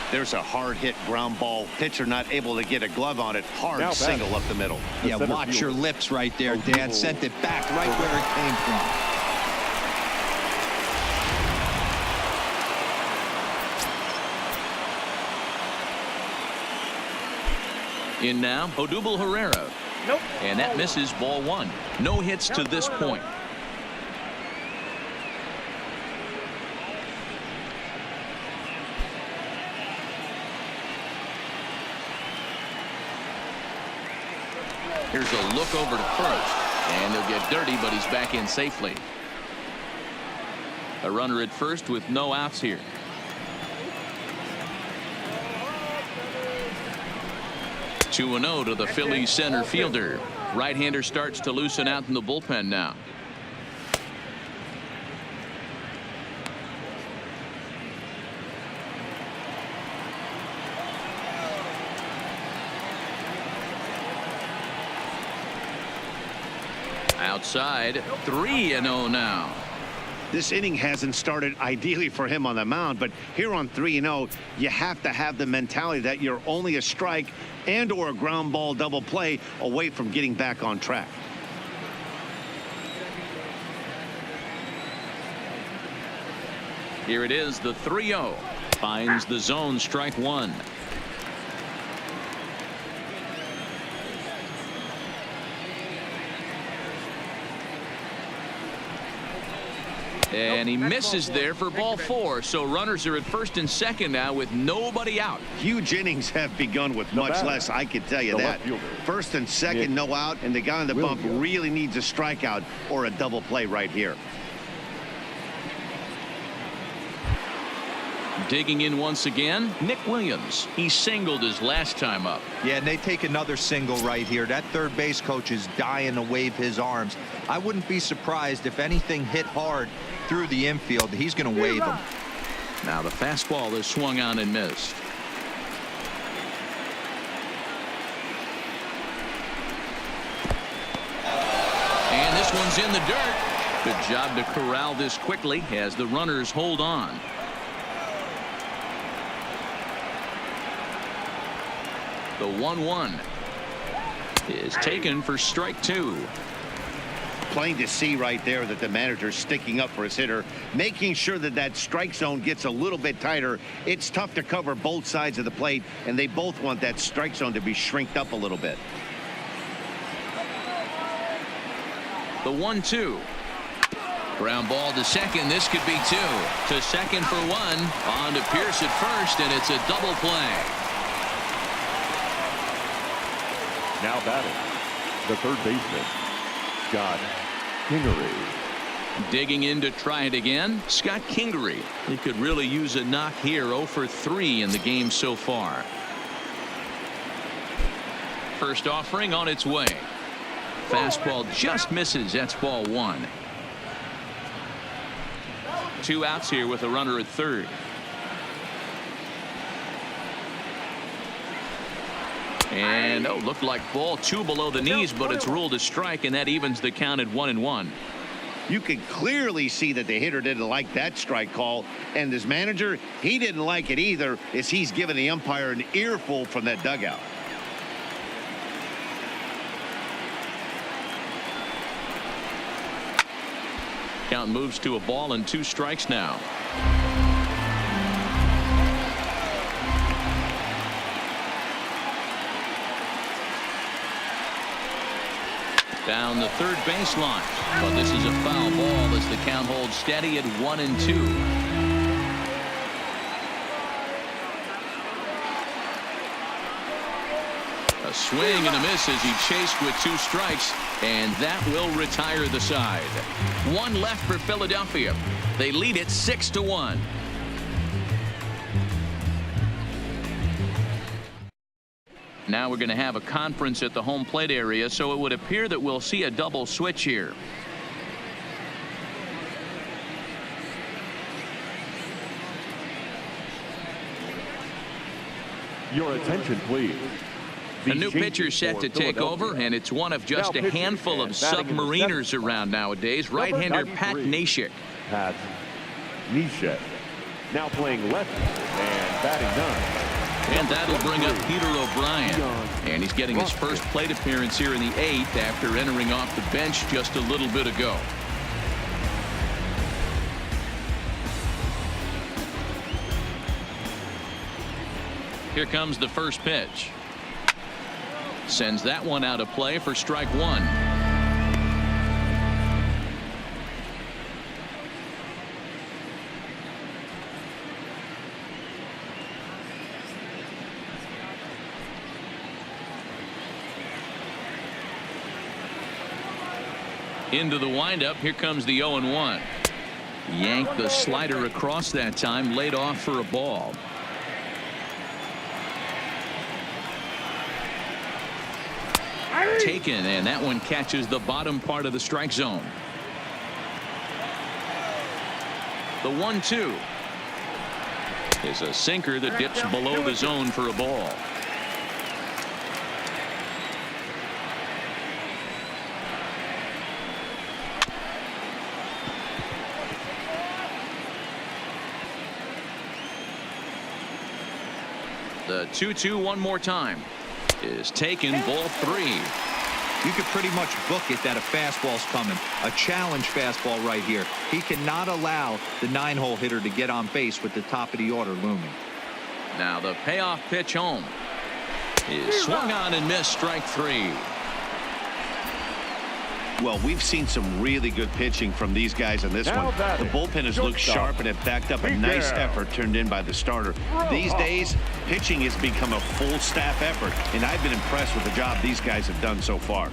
There's a hard hit ground ball. Pitcher not able to get a glove on it. Hard single up the middle. Yeah, watch your lips right there, Dan. Sent it back right where it came from. In now, Odubel Herrera. Nope. And that misses, ball 1. No hits to this point. Here's a look over to first. And he'll get dirty, but he's back in safely. A runner at first with no outs here. Two 2-0 to the Phillies center fielder. Right-hander starts to loosen out in the bullpen now. Outside, 3-0 now. This inning hasn't started ideally for him on the mound, but here on 3-0, you have to have the mentality that you're only a strike and or a ground ball double play away from getting back on track. Here it is, the 3-0. Finds the zone, strike 1. And he misses there for ball 4. So runners are at first and second now with nobody out. Huge innings have begun with much less, I can tell you that. First and second, no out, and the guy on the bump really needs a strikeout or a double play right here. Digging in once again, Nick Williams. He singled his last time up. Yeah, and they take another single right here. That third base coach is dying to wave his arms. I wouldn't be surprised if anything hit hard through the infield. He's going to wave them. Now the fastball is swung on and missed. And this one's in the dirt. Good job to corral this quickly as the runners hold on. The 1-1 is taken for strike 2. Plain to see right there that the manager's sticking up for his hitter, making sure that that strike zone gets a little bit tighter. It's tough to cover both sides of the plate, and they both want that strike zone to be shrinked up a little bit. The 1-2. Ground ball to second. This could be 2. To second for 1. On to Pierce at first, and it's a double play. Now batting, the third baseman, Scott Kingery. Digging in to try it again, Scott Kingery. He could really use a knock here. 0 for 3 in the game so far. First offering on its way. Fastball just misses. That's ball 1. 2 outs here with a runner at third. And looked like ball 2 below the knees, but it's ruled a strike, and that evens the count at 1-1. You can clearly see that the hitter didn't like that strike call, and his manager, he didn't like it either, as he's giving the umpire an earful from that dugout. Count moves to a ball and 2 strikes now. Down the third baseline, but this is a foul ball as the count holds steady at 1-2. A swing and a miss as he chased with 2 strikes, and that will retire the side. 1 left for Philadelphia. They lead it 6-1. Now we're going to have a conference at the home plate area, so it would appear that we'll see a double switch here. Your attention, please. A new pitcher set to take over, and it's one of just a handful of submariners around nowadays. Right-hander Pat Neshek. Pat Neshek. Now playing left and batting 9. And that'll bring up Peter O'Brien. And he's getting his first plate appearance here in the 8th after entering off the bench just a little bit ago. Here comes the first pitch. Sends that one out of play for strike 1. Into the windup. Here comes the 0-1. Yanked the slider across that time, laid off for a ball. Taken, and that one catches the bottom part of the strike zone. The 1-2 is a sinker that dips below the zone for a ball. The 2-2 one more time is taken, ball 3. You could pretty much book it that a fastball's coming. A challenge fastball right here. He cannot allow the 9-hole hitter to get on base with the top of the order looming. Now the payoff pitch home is swung on and missed, strike 3. Well, we've seen some really good pitching from these guys in this one. The bullpen has looked sharp, and it backed up a nice effort turned in by the starter. These days, pitching has become a full staff effort, and I've been impressed with the job these guys have done so far.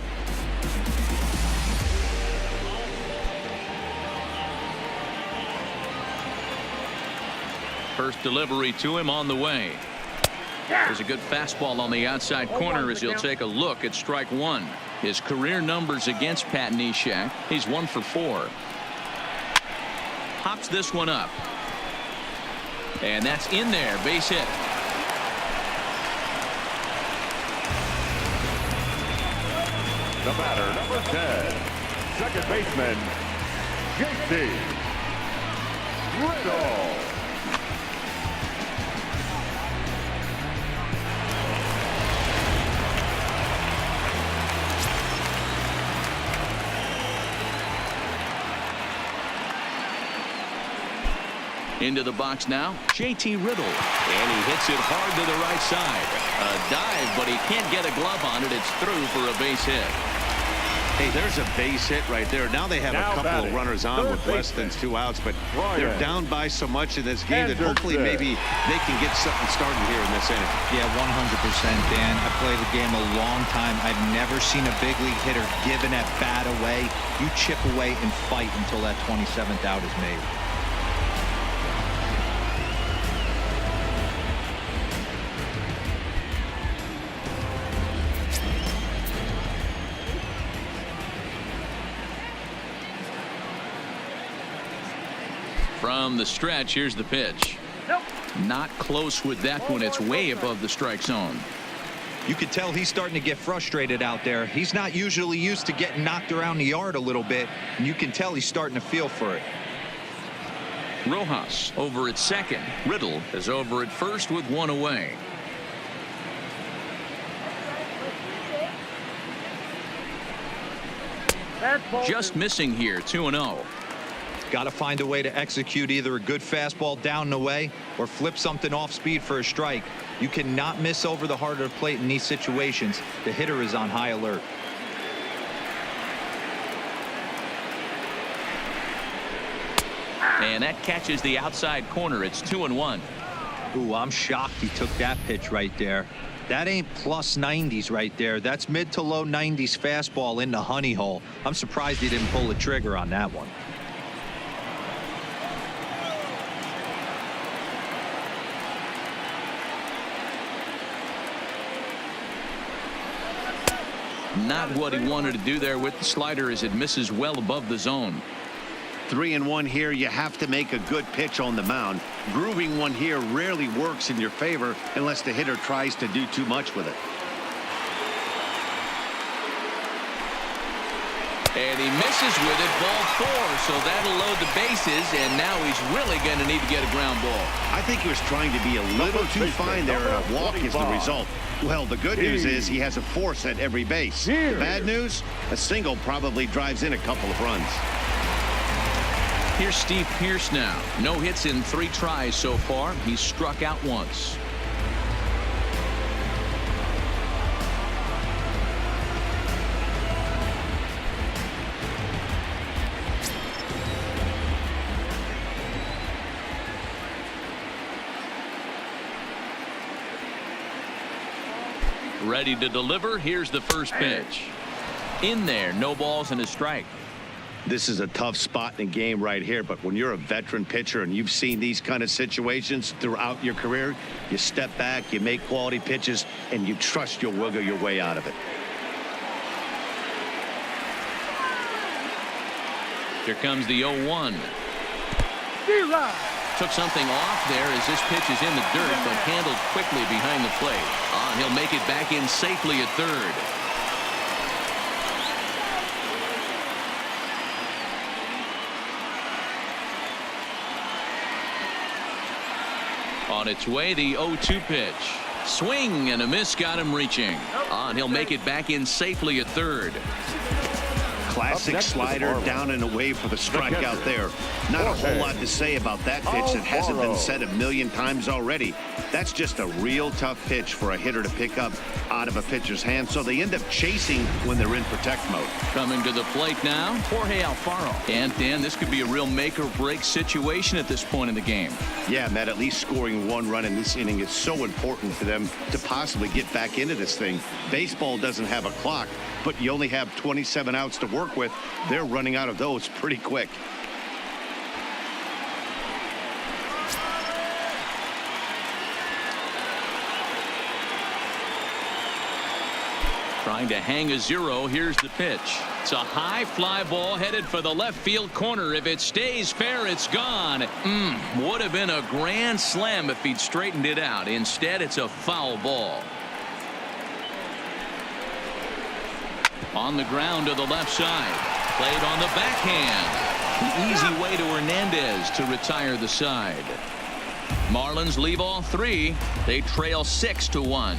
First delivery to him on the way. There's a good fastball on the outside corner as he'll take a look at strike 1. His career numbers against Pat Neshek, he's 1 for 4. Pops this one up. And that's in there, base hit. The batter, number 10, second baseman, J.T. Riddle. Into the box now, J.T. Riddle. And he hits it hard to the right side. A dive, but he can't get a glove on it. It's through for a base hit. Hey, there's a base hit right there. Now they have a couple of runners on with less than 2 outs, but they're down by so much in this game that hopefully maybe they can get something started here in this inning. Yeah, 100%, Dan. I played the game a long time. I've never seen a big league hitter give an at-bat away. You chip away and fight until that 27th out is made. From the stretch, here's the pitch. Not close with that one. It's way above the strike zone. You could tell he's starting to get frustrated out there. He's not usually used to getting knocked around the yard a little bit, and you can tell he's starting to feel for it. Rojas over at second. Riddle is over at first with one away. Just missing here, 2-0. Got to find a way to execute either a good fastball down and away or flip something off speed for a strike. You cannot miss over the heart of the plate in these situations. The hitter is on high alert. And that catches the outside corner. It's 2-1. Ooh, I'm shocked he took that pitch right there. That ain't plus 90s right there. That's mid to low 90s fastball in the honey hole. I'm surprised he didn't pull the trigger on that one. Not what he wanted to do there with the slider as it misses well above the zone. 3-1 here. You have to make a good pitch on the mound. Grooving one here rarely works in your favor unless the hitter tries to do too much with it. And he misses with it, ball 4, so that'll load the bases, and now he's really going to need to get a ground ball. I think he was trying to be a little too fine there, and a walk is the result. Well, the good news is he has a force at every base. The bad news, a single probably drives in a couple of runs. Here's Steve Pearce now. No hits in 3 tries so far. He's struck out once. Ready to deliver. Here's the first pitch. In there, no balls and a strike. This is a tough spot in the game right here, but when you're a veteran pitcher and you've seen these kind of situations throughout your career, you step back, you make quality pitches, and you trust you'll wiggle your way out of it. Here comes the 0-1. Took something off there as this pitch is in the dirt, but handled quickly behind the plate. He'll make it back in safely at third. On its way, the 0-2 pitch. Swing and a miss got him reaching. And he'll make it back in safely at third. Classic slider down and away for the strikeout there. Not a whole lot to say about that pitch that hasn't been said a million times already. That's just a real tough pitch for a hitter to pick up out of a pitcher's hand, so they end up chasing when they're in protect mode. Coming to the plate now, Jorge Alfaro. And Dan, this could be a real make or break situation at this point in the game. Yeah, Matt, at least scoring 1 run in this inning is so important for them to possibly get back into this thing. Baseball doesn't have a clock, but you only have 27 outs to work with. They're running out of those pretty quick. Trying to hang a 0. Here's the pitch. It's a high fly ball headed for the left field corner. If it stays fair, it's gone. Would have been a grand slam if he'd straightened it out. Instead, it's a foul ball. On the ground to the left side. Played on the backhand. The easy way to Hernandez to retire the side. Marlins leave all 3. They trail 6-1.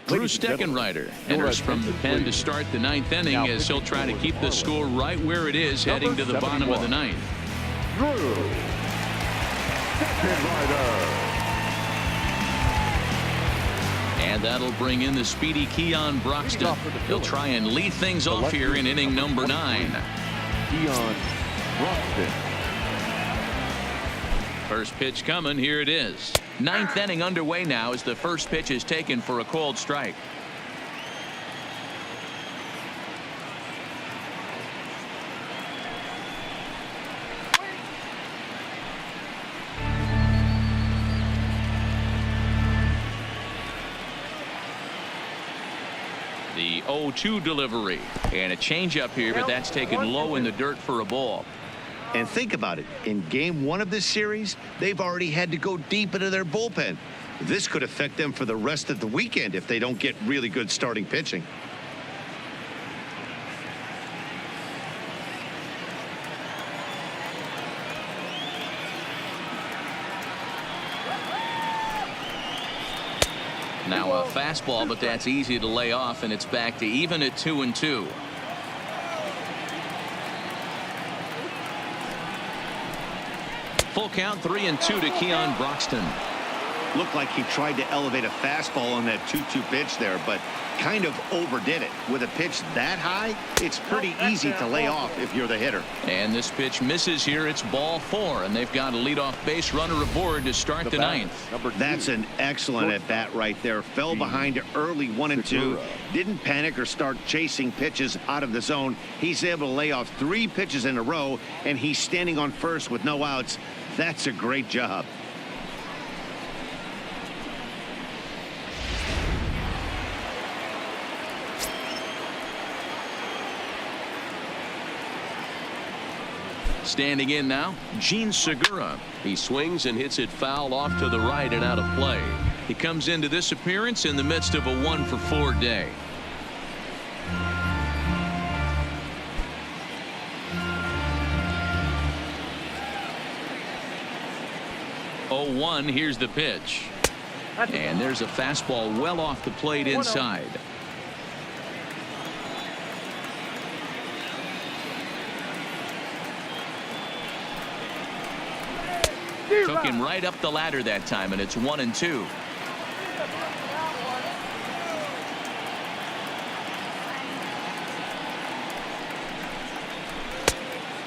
Drew Steckenrider enters from the pen to start the 9th inning as he'll try to keep the score right where it is heading to the bottom of the 9th. Drew Steckenrider. And that'll bring in the speedy Keon Broxton. He'll try and lead things off here in inning number 9. Keon Broxton. First pitch coming. Here it is. 9th inning underway now as the first pitch is taken for a called strike. The 0-2 delivery and a changeup here, but that's taken low in the dirt for a ball. And think about it. In game 1 of this series, they've already had to go deep into their bullpen. This could affect them for the rest of the weekend if they don't get really good starting pitching. Now a fastball, but that's easy to lay off, and it's back to even at 2-2. Full count, 3-2 to Keon Broxton. Looked like he tried to elevate a fastball on that 2-2 pitch there, but kind of overdid it. With a pitch that high, it's pretty easy to lay off if you're the hitter. And this pitch misses here. It's ball 4, and they've got a leadoff base runner aboard to start the 9th. That's an excellent at-bat right there. Fell behind early 1-2. Didn't panic or start chasing pitches out of the zone. He's able to lay off 3 pitches in a row, and he's standing on first with no outs. That's a great job. Standing in now, Gene Segura. He swings and hits it foul off to the right and out of play. He comes into this appearance in the midst of a 1-for-4 day. Oh, 1, here's the pitch. And there's a fastball well off the plate inside. Took him right up the ladder that time, and it's 1-2.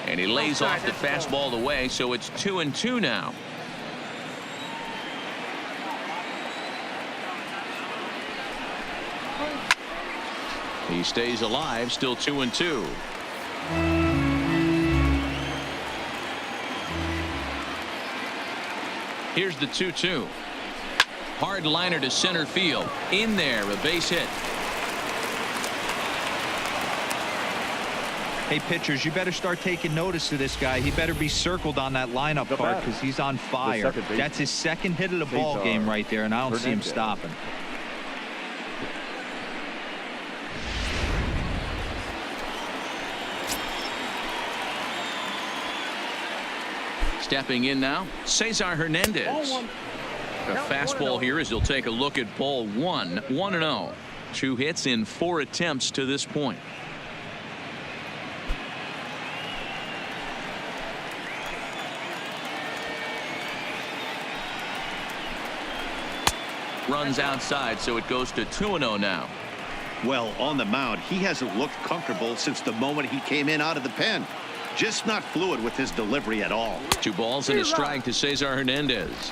And he lays off the fastball away, so it's 2-2 now. He stays alive, still 2-2. Here's the 2-2. Hard liner to center field. In there, a base hit. Hey, pitchers, you better start taking notice of this guy. He better be circled on that lineup card because he's on fire. That's his second hit of the ball game right there, and I don't see him stopping. Stepping in now, Cesar Hernandez. A fastball here as he'll take a look at ball 1. 1-0. 2 hits in 4 attempts to this point. Runs outside, so it goes to 2-0 now. Well, on the mound, he hasn't looked comfortable since the moment he came in out of the pen. Just not fluid with his delivery at all. 2 balls and a strike to Cesar Hernandez.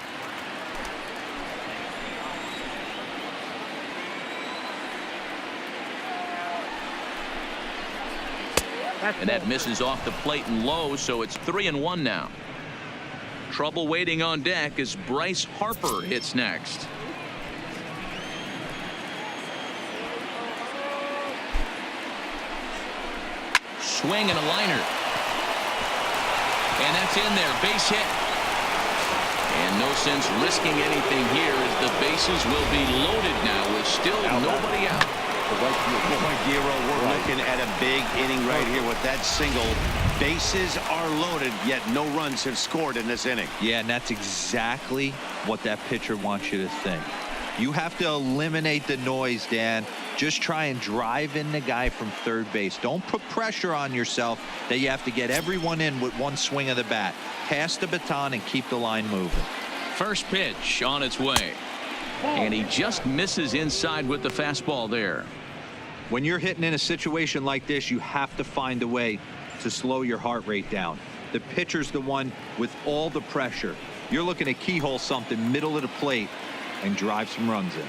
And that misses off the plate and low, so it's 3-1 now. Trouble waiting on deck as Bryce Harper hits next. Swing and a liner. And that's in there, base hit. And no sense risking anything here as the bases will be loaded now with still nobody out. Boy, Giro, we're looking at a big inning right here with that single. Bases are loaded, yet no runs have scored in this inning. Yeah, and that's exactly what that pitcher wants you to think. You have to eliminate the noise, Dan. Just try and drive in the guy from third base. Don't put pressure on yourself that you have to get everyone in with one swing of the bat. Pass the baton and keep the line moving. First pitch on its way. And he just misses inside with the fastball there. When you're hitting in a situation like this, you have to find a way to slow your heart rate down. The pitcher's the one with all the pressure. You're looking to keyhole something middle of the plate and drive some runs in.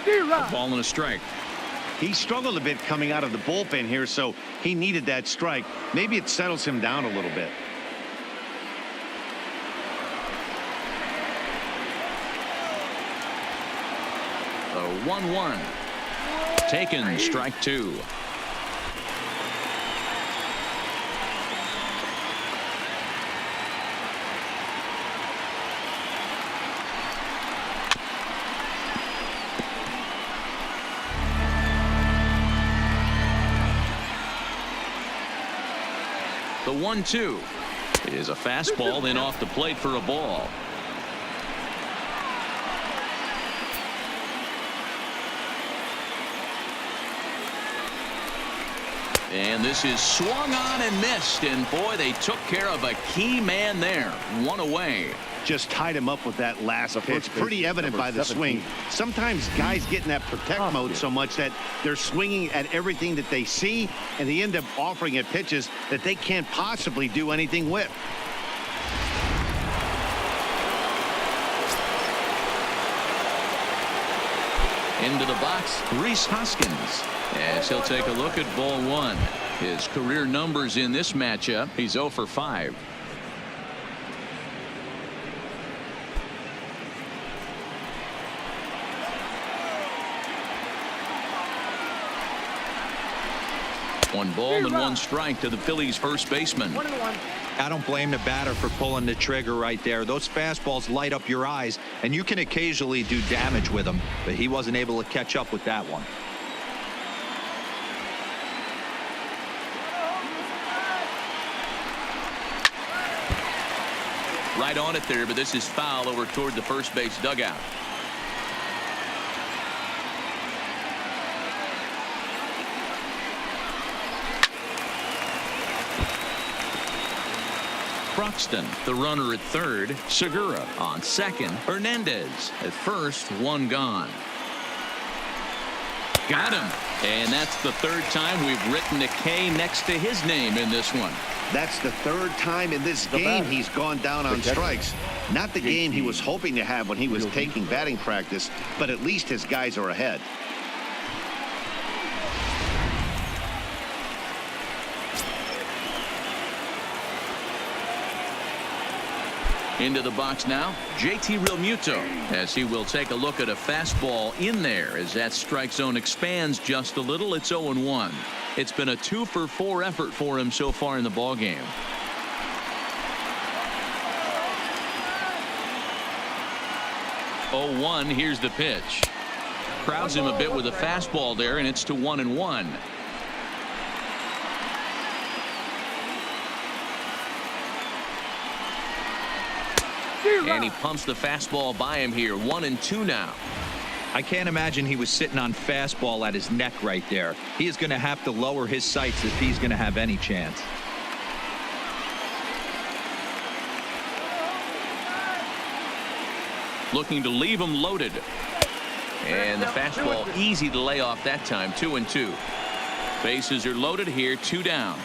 A ball and a strike. He struggled a bit coming out of the bullpen here, so he needed that strike. Maybe it settles him down a little bit. The 1-1. Taken, strike 2. 1-2 is a fastball in off the plate for a ball. And this is swung on and missed, and boy, they took care of a key man there. One away. Just tied him up with that last pitch. Pretty evident by the swing. Sometimes guys get in that protect mode so much that they're swinging at everything that they see, and they end up offering at pitches that they can't possibly do anything with. Into the box, Rhys Hoskins, as he'll take a look at ball one. His career numbers in this matchup, he's 0 for 5. One ball and 1 strike to the Phillies first baseman. 1-1. I don't blame the batter for pulling the trigger right there. Those fastballs light up your eyes, and you can occasionally do damage with them, but he wasn't able to catch up with that one. Right on it there, but this is foul over toward the first base dugout. Broxton, the runner at third. Segura on second. Hernandez at first. 1 gone. Got him. And that's the 3rd time we've written a K next to his name in this one. That's the 3rd time in this game he's gone down on strikes. Not the game he was hoping to have when he was taking batting practice, but at least his guys are ahead. Into the box now, JT Realmuto, as he will take a look at a fastball in there as that strike zone expands just a little. It's 0-1. It's been a 2 for 4 effort for him so far in the ball game. Oh, 1. Here's the pitch. Crowds him a bit with a fastball there, and it's to 1-1. And he pumps the fastball by him here. 1-2 now. I can't imagine he was sitting on fastball at his neck right there. He is going to have to lower his sights if he's going to have any chance. Looking to leave him loaded. And the fastball easy to lay off that time. 2-2. Bases are loaded here. 2 down.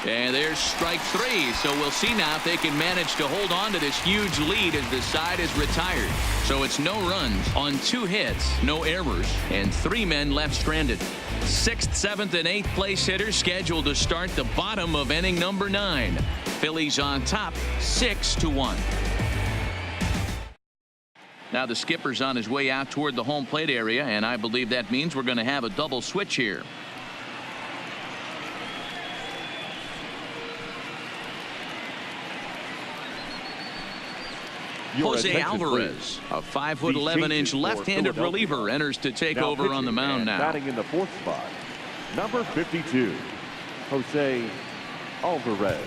And there's strike 3. So we'll see now if they can manage to hold on to this huge lead as the side is retired. So it's no runs on 2 hits, no errors, and 3 men left stranded. 6th, 7th, and 8th place hitters scheduled to start the bottom of inning number 9. Phillies on top 6-1. Now the skipper's on his way out toward the home plate area, and I believe that means we're going to have a double switch here. Jose Alvarez, a 5'11" left-handed reliever, enters to take over on the mound now. Batting in the 4th spot, number 52, Jose Alvarez.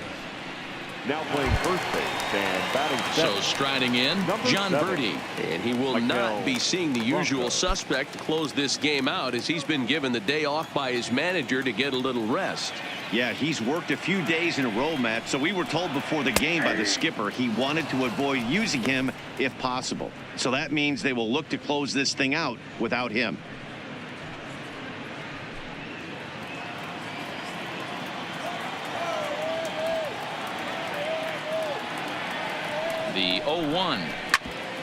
Now playing first base and batting 7th. So striding in, John Birdie, and he will not be seeing the usual suspect to close this game out, as he's been given the day off by his manager to get a little rest. Yeah, he's worked a few days in a row, Matt, so we were told before the game by the skipper he wanted to avoid using him if possible. So that means they will look to close this thing out without him. The 0-1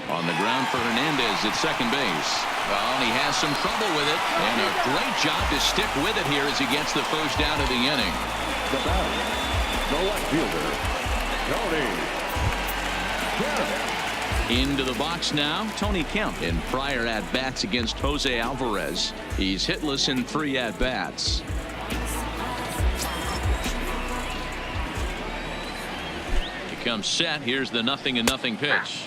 on the ground for Hernandez at second base. Well, and he has some trouble with it, and a great job to stick with it here as he gets the first out of the inning. The batter, the left fielder, Tony Kemp. Into the box now, Tony Kemp. In prior at-bats against Jose Alvarez, he's hitless in 3 at-bats. Comes set. Here's the 0-0 pitch,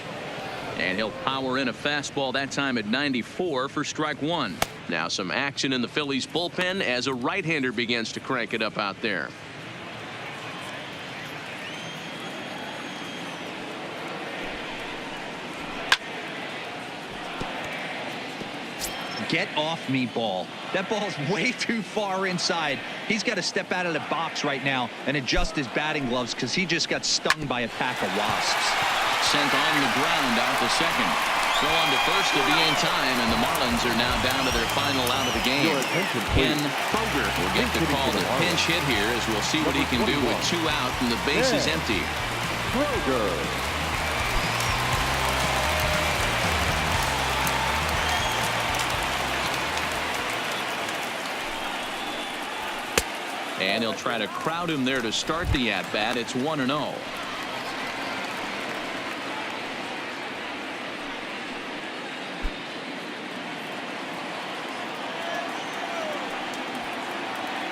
and he'll power in a fastball that time at 94 for strike 1. Now some action in the Phillies bullpen as a right-hander begins to crank it up out there. Get off me, ball. That ball's way too far inside. He's got to step out of the box right now and adjust his batting gloves because he just got stung by a pack of wasps. Sent on the ground out to second. Throw on to first to be in time, and the Marlins are now down to their final out of the game. Ken Kroger will get the call to pinch hit here, as we'll see what he can do with 2 out and the base is empty. Kroger. And he'll try to crowd him there to start the at-bat. It's 1-0.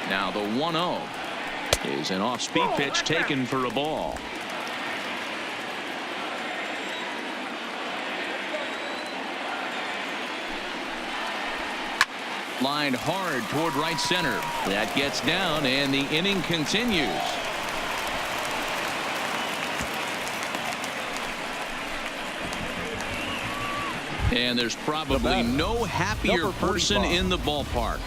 Now the 1-0 is an off-speed pitch taken for a ball. Lined hard toward right center. That gets down, and the inning continues. And there's probably no happier person in the ballpark.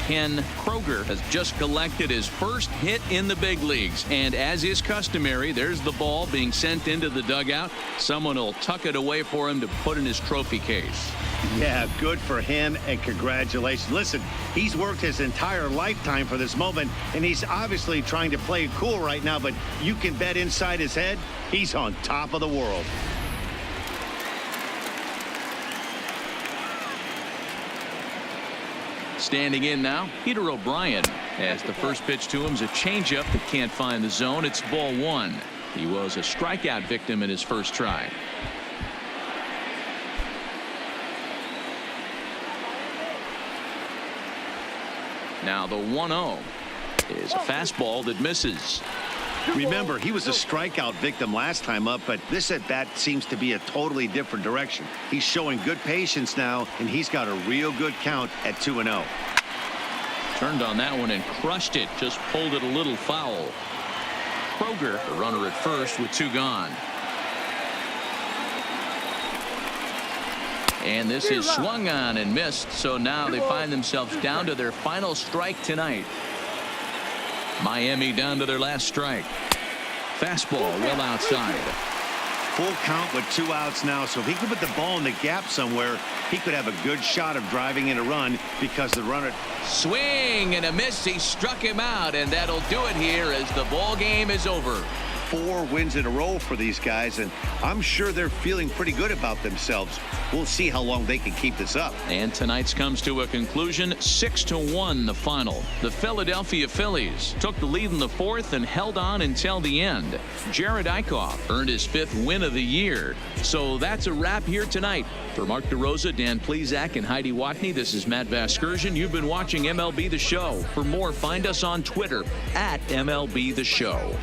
Ken Kroger has just collected his first hit in the big leagues, and as is customary, there's the ball being sent into the dugout. Someone will tuck it away for him to put in his trophy case. Yeah, good for him, and congratulations. Listen, he's worked his entire lifetime for this moment, and he's obviously trying to play it cool right now, but you can bet inside his head, he's on top of the world. Standing in now, Peter O'Brien, as the first pitch to him is a changeup that can't find the zone. It's ball 1. He was a strikeout victim in his first try. Now the 1-0 is a fastball that misses. Remember, he was a strikeout victim last time up, but this at bat seems to be a totally different direction. He's showing good patience now, and he's got a real good count at 2-0. Turned on that one and crushed it. Just pulled it a little foul. Kroger, the runner at first with 2 gone. And this is swung on and missed, so now they find themselves down to their final strike tonight. Miami down to their last strike. Fastball well outside. Full count with 2 outs now, so if he could put the ball in the gap somewhere, he could have a good shot of driving in a run because the runner. Swing and a miss. He struck him out, and that'll do it here as the ball game is over. 4 wins in a row for these guys, and I'm sure they're feeling pretty good about themselves. We'll see how long they can keep this up. And tonight's comes to a conclusion, 6-1 the final. The Philadelphia Phillies took the lead in the 4th and held on until the end. Jared Eichhoff earned his 5th win of the year. So that's a wrap here tonight. For Mark DeRosa, Dan Plesac, and Heidi Watney, this is Matt Vasgersian. You've been watching MLB The Show. For more, find us on Twitter at MLB The Show.